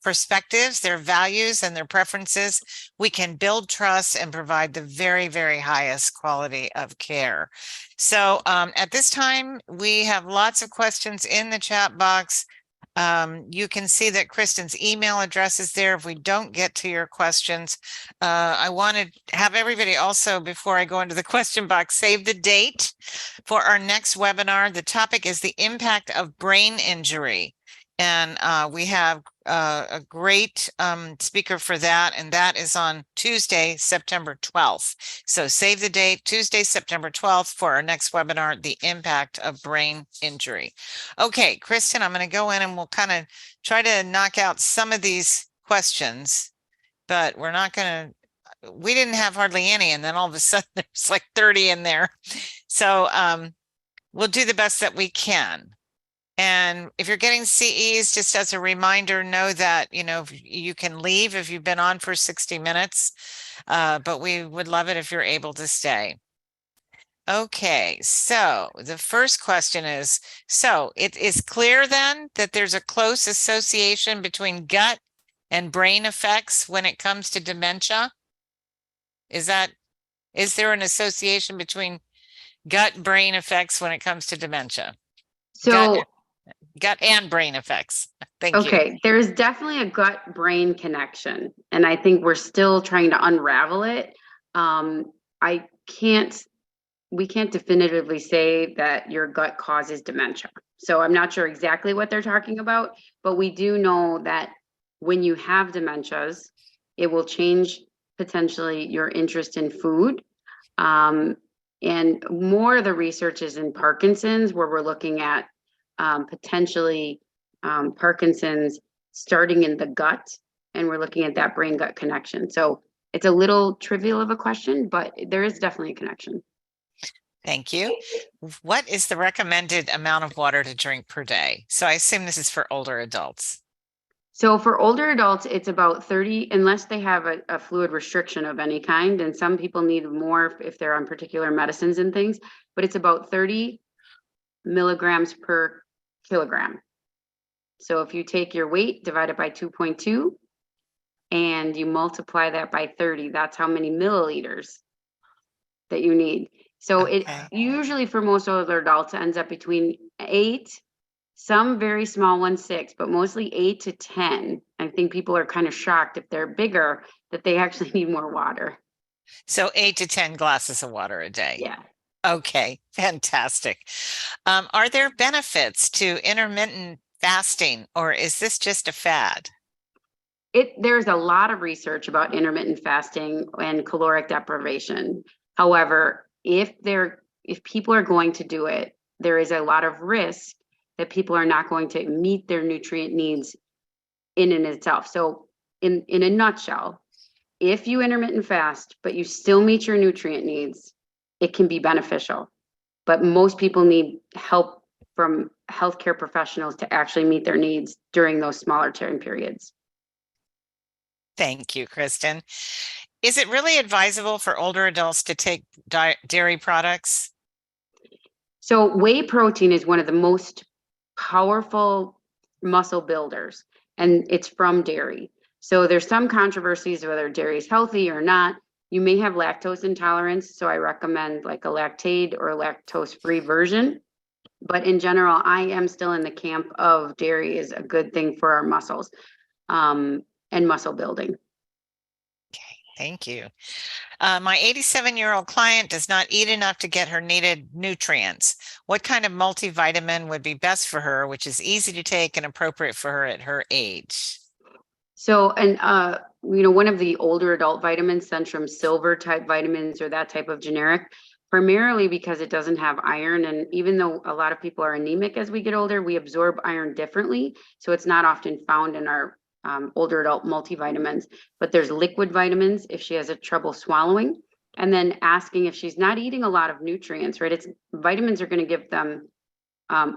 perspectives, their values, and their preferences, we can build trust and provide the very, very highest quality of care. So at this time, we have lots of questions in the chat box. You can see that Kristen's email address is there if we don't get to your questions. I want to have everybody also, before I go into the question box, save the date for our next webinar. The topic is the impact of brain injury. And we have a great speaker for that, and that is on Tuesday, September 12th. So save the date, Tuesday, September 12th for our next webinar, the impact of brain injury. Okay, Kristen, I'm going to go in and we'll kind of try to knock out some of these questions, but we're not going to, we didn't have hardly any, and then all of a sudden there's like 30 in there. So we'll do the best that we can. And if you're getting CEs, just as a reminder, know that, you can leave if you've been on for 60 minutes, but we would love it if you're able to stay. Okay, so the first question is, so it is clear then that there's a close association between gut and brain effects when it comes to dementia? Is there an association between gut brain effects when it comes to dementia? So Gut and brain effects. Thank you. Okay, there's definitely a gut brain connection, and I think we're still trying to unravel it. We can't definitively say that your gut causes dementia. So I'm not sure exactly what they're talking about, but we do know that when you have dementias, it will change potentially your interest in food. And more of the research is in Parkinson's, where we're looking at potentially Parkinson's starting in the gut, and we're looking at that brain gut connection. So it's a little trivial of a question, but there is definitely a connection. Thank you. What is the recommended amount of water to drink per day? So I assume this is for older adults. So for older adults, it's about 30, unless they have a fluid restriction of any kind, and some people need more if they're on particular medicines and things, but it's about 30 milligrams per kilogram. So if you take your weight, divide it by 2.2, and you multiply that by 30, that's how many milliliters that you need. So it usually for most older adults ends up between 8, some very small ones 6, but mostly 8 to 10. I think people are kind of shocked if they're bigger that they actually need more water. So 8 to 10 glasses of water a day. Yeah. Okay, fantastic. Are there benefits to intermittent fasting, or is this just a fad? There's a lot of research about intermittent fasting and caloric deprivation. However, if people are going to do it, there is a lot of risk that people are not going to meet their nutrient needs in and itself. So in a nutshell, if you intermittent fast, but you still meet your nutrient needs, it can be beneficial. But most people need help from healthcare professionals to actually meet their needs during those smaller time periods. Thank you, Kristen. Is it really advisable for older adults to take dairy products? So whey protein is one of the most powerful muscle builders, and it's from dairy. So there's some controversies whether dairy is healthy or not. You may have lactose intolerance, so I recommend like a lactate or a lactose-free version. But in general, I am still in the camp of dairy is a good thing for our muscles and muscle building. Okay, thank you. My 87-year-old client does not eat enough to get her needed nutrients. What kind of multivitamin would be best for her, which is easy to take and appropriate for her at her age? So, and one of the older adult vitamins, Centrum Silver type vitamins or that type of generic, primarily because it doesn't have iron. And even though a lot of people are anemic as we get older, we absorb iron differently. So it's not often found in our older adult multivitamins, but there's liquid vitamins if she has a trouble swallowing. And then asking if she's not eating a lot of nutrients, right? It's vitamins are going to give them,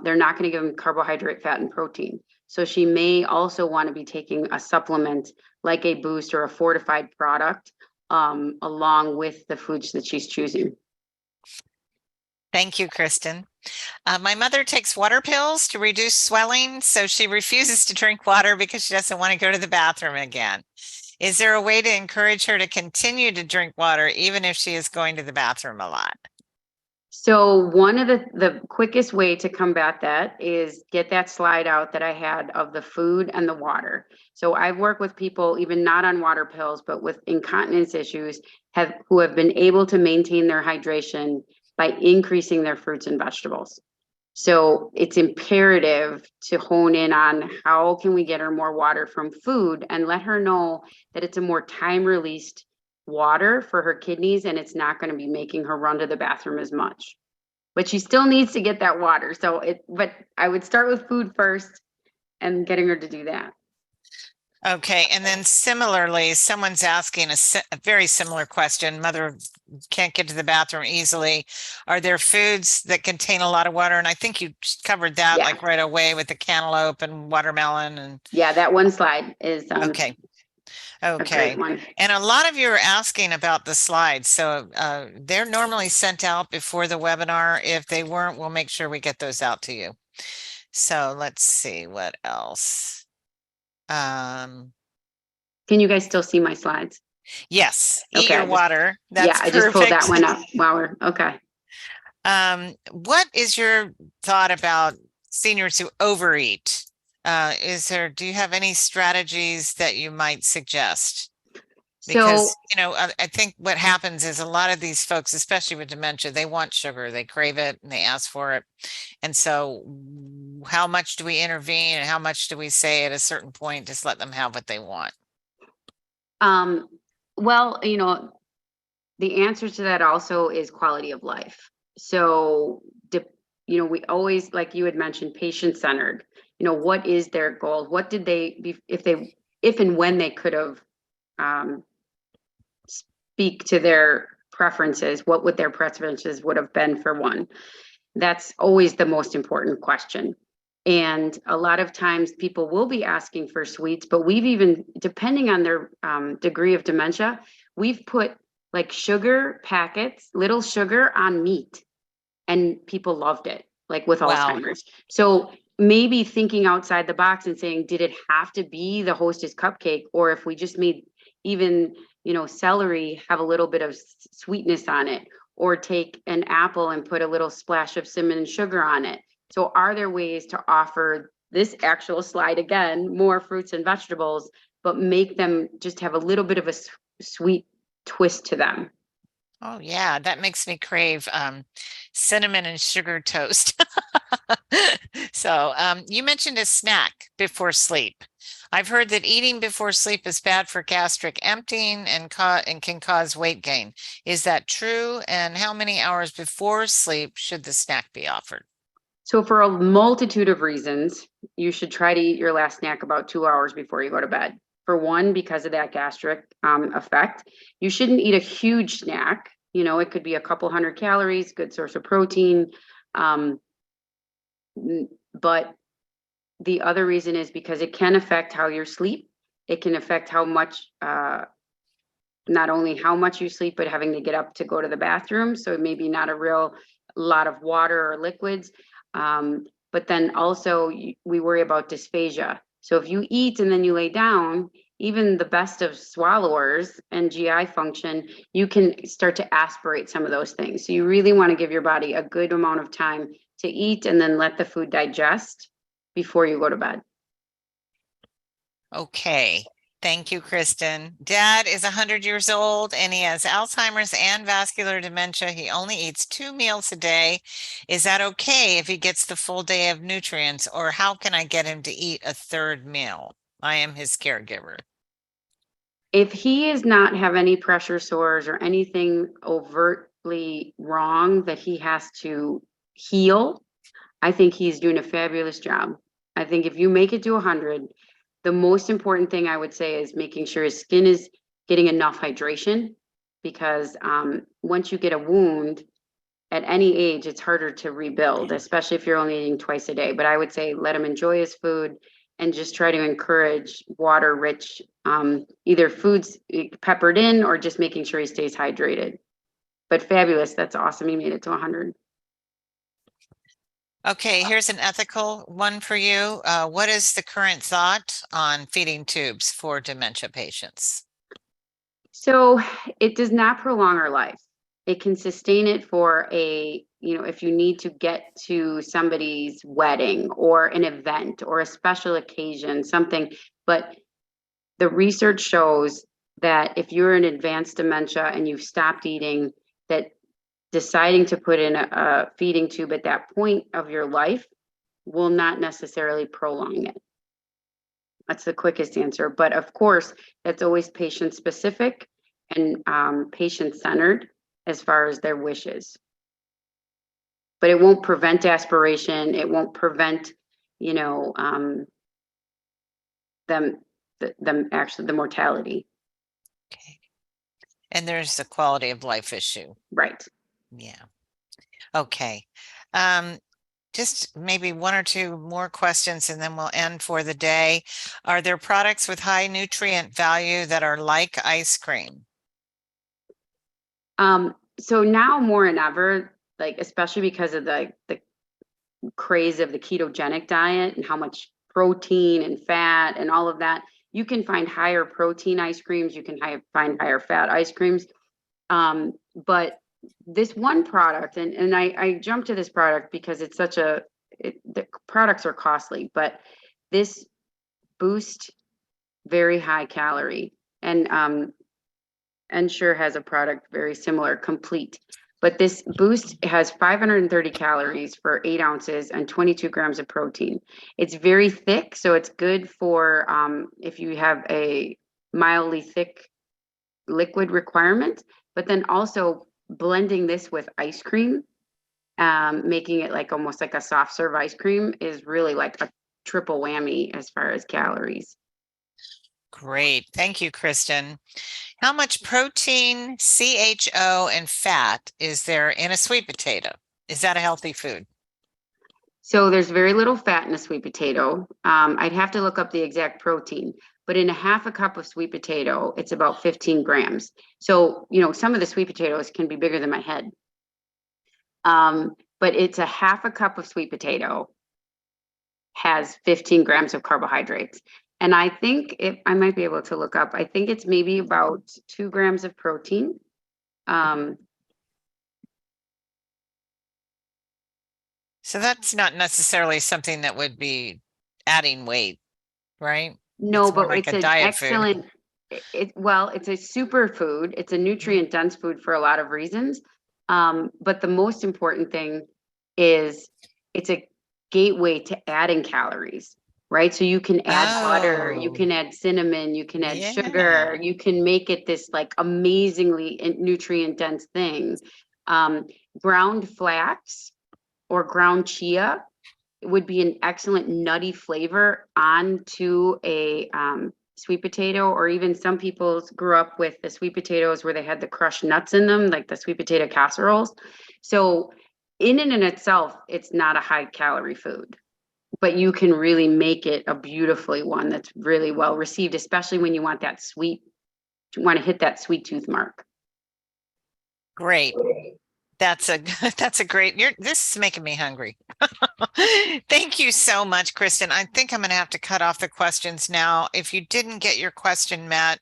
they're not going to give them carbohydrate, fat, and protein. So she may also want to be taking a supplement like a boost or a fortified product along with the foods that she's choosing. Thank you, Kristen. My mother takes water pills to reduce swelling, so she refuses to drink water because she doesn't want to go to the bathroom again. Is there a way to encourage her to continue to drink water even if she is going to the bathroom a lot? So one of the quickest way to combat that is get that slide out that I had of the food and the water. So I've worked with people, even not on water pills, but with incontinence issues, who have been able to maintain their hydration by increasing their fruits and vegetables. So it's imperative to hone in on how can we get her more water from food and let her know that it's a more time released water for her kidneys and it's not going to be making her run to the bathroom as much. But she still needs to get that water. But I would start with food first and getting her to do that. Okay, and then similarly, someone's asking a very similar question. Mother can't get to the bathroom easily. Are there foods that contain a lot of water? And I think you covered that like right away with the cantaloupe and watermelon. And yeah, that one slide is okay. Okay. And a lot of you are asking about the slides. So they're normally sent out before the webinar. If they weren't, we'll make sure we get those out to you. So let's see what else. Can you guys still see my slides? Yes. Okay, Eat your water. That's I just pulled that one up. Wow. Okay. What is your thought about seniors who overeat? Do you have any strategies that you might suggest? Because, I think what happens is a lot of these folks, especially with dementia, they want sugar, they crave it and they ask for it. And so how much do we intervene and how much do we say at a certain point, just let them have what they want? Well, the answer to that also is quality of life. So, we always, like you had mentioned, patient-centered. What is their goal? What did they, if and when they could have speak to their preferences, what would their preferences would have been for one? That's always the most important question. And a lot of times people will be asking for sweets, but we've even, depending on their degree of dementia, we've put like sugar packets, little sugar on meat, and people loved it, like with Alzheimer's. So maybe thinking outside the box and saying, did it have to be the Hostess cupcake? Or if we just made even, celery have a little bit of sweetness on it, or take an apple and put a little splash of cinnamon sugar on it. So are there ways to offer this actual slide again, more fruits and vegetables, but make them just have a little bit of a sweet twist to them? Oh yeah, that makes me crave cinnamon and sugar toast. So you mentioned a snack before sleep. I've heard that eating before sleep is bad for gastric emptying and can cause weight gain. Is that true? And how many hours before sleep should the snack be offered? So for a multitude of reasons, you should try to eat your last snack about 2 hours before you go to bed. For one, because of that gastric effect, you shouldn't eat a huge snack. It could be a couple hundred calories, good source of protein. But the other reason is because it can affect how you sleep. It can affect how much, not only how much you sleep, but having to get up to go to the bathroom. So maybe not a real lot of water or liquids. But then also we worry about dysphagia. So if you eat and then you lay down, even the best of swallowers and GI function, you can start to aspirate some of those things. So you really want to give your body a good amount of time to eat and then let the food digest before you go to bed. Okay. Thank you, Kristen. Dad is 100 years old and he has Alzheimer's and vascular dementia. He only eats 2 meals a day. Is that okay if he gets the full day of nutrients, or how can I get him to eat a third meal? I am his caregiver. If he does not have any pressure sores or anything overtly wrong that he has to heal, I think he's doing a fabulous job. I think if you make it to 100, the most important thing I would say is making sure his skin is getting enough hydration, because once you get a wound at any age, it's harder to rebuild, especially if you're only eating twice a day. But I would say let him enjoy his food and just try to encourage water rich, either foods peppered in or just making sure he stays hydrated. But fabulous. That's awesome. He made it to 100. Okay, here's an ethical one for you. What is the current thought on feeding tubes for dementia patients? So it does not prolong our life. It can sustain it for if you need to get to somebody's wedding or an event or a special occasion, something. But the research shows that if you're in advanced dementia and you've stopped eating, that deciding to put in a feeding tube at that point of your life will not necessarily prolong it. That's the quickest answer. But of course, that's always patient specific and patient centered as far as their wishes. But it won't prevent aspiration. It won't prevent, them actually the mortality. Okay. And there's the quality of life issue. Right. Yeah. Okay. Just maybe one or two more questions and then we'll end for the day. Are there products with high nutrient value that are like ice cream? So now more than ever, like especially because of the craze of the ketogenic diet and how much protein and fat and all of that, you can find higher protein ice creams, you can find higher fat ice creams. But this one product, and I jumped to this product because it's the products are costly, but this Boost, very high calorie, and Ensure has a product very similar, Complete. But this Boost has 530 calories for 8 ounces and 22 grams of protein. It's very thick, so it's good for if you have a mildly thick liquid requirement, but then also blending this with ice cream, making it like almost like a soft serve ice cream is really like a triple whammy as far as calories. Great. Thank you, Kristen. How much protein, CHO, and fat is there in a sweet potato? Is that a healthy food? So there's very little fat in a sweet potato. I'd have to look up the exact protein, but in a half a cup of sweet potato, it's about 15 grams. So, some of the sweet potatoes can be bigger than my head. But it's a half a cup of sweet potato has 15 grams of carbohydrates. And I think I might be able to look up, I think it's maybe about 2 grams of protein. So that's not necessarily something that would be adding weight, right? No, It's more but like it's a an diet food. excellent, it's a superfood. It's a nutrient dense food for a lot of reasons. But the most important thing is it's a gateway to adding calories, right? So you can add butter, you Oh, can add cinnamon, you can add yeah. sugar, you can make it this like amazingly nutrient dense thing. Ground flax or ground chia would be an excellent nutty flavor onto a sweet potato, or even some people grew up with the sweet potatoes where they had the crushed nuts in them, like the sweet potato casseroles. So in and in itself, it's not a high calorie food, but you can really make it a beautifully one that's really well received, especially when you want that sweet, you want to hit that sweet tooth mark. Great. That's a that's a great. This is making me hungry. Thank you so much, Kristen. I think I'm going to have to cut off the questions now. If you didn't get your question met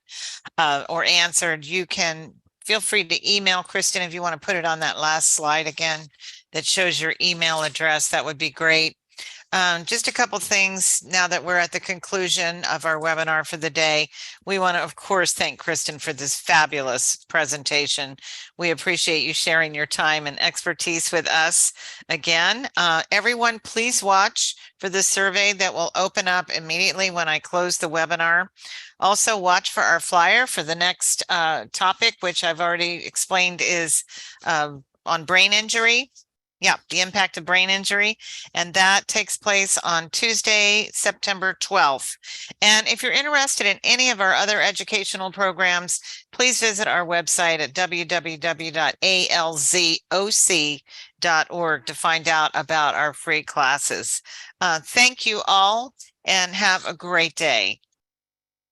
or answered, you can feel free to email Kristen if you want to put it on that last slide again that shows your email address. That would be great. Just a couple things now that we're at the conclusion of our webinar for the day. We want to, of course, thank Kristen for this fabulous presentation. We appreciate you sharing your time and expertise with us. Again, everyone, please watch for the survey that will open up immediately when I close the webinar. Also, watch for our flyer for the next topic, which I've already explained is on brain injury. Yeah, the impact of brain injury. And that takes place on Tuesday, September 12th. And if you're interested in any of our other educational programs, please visit our website at www.alzoc.org to find out about our free classes. Thank you all and have a great day.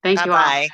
Thank you all. Bye-bye.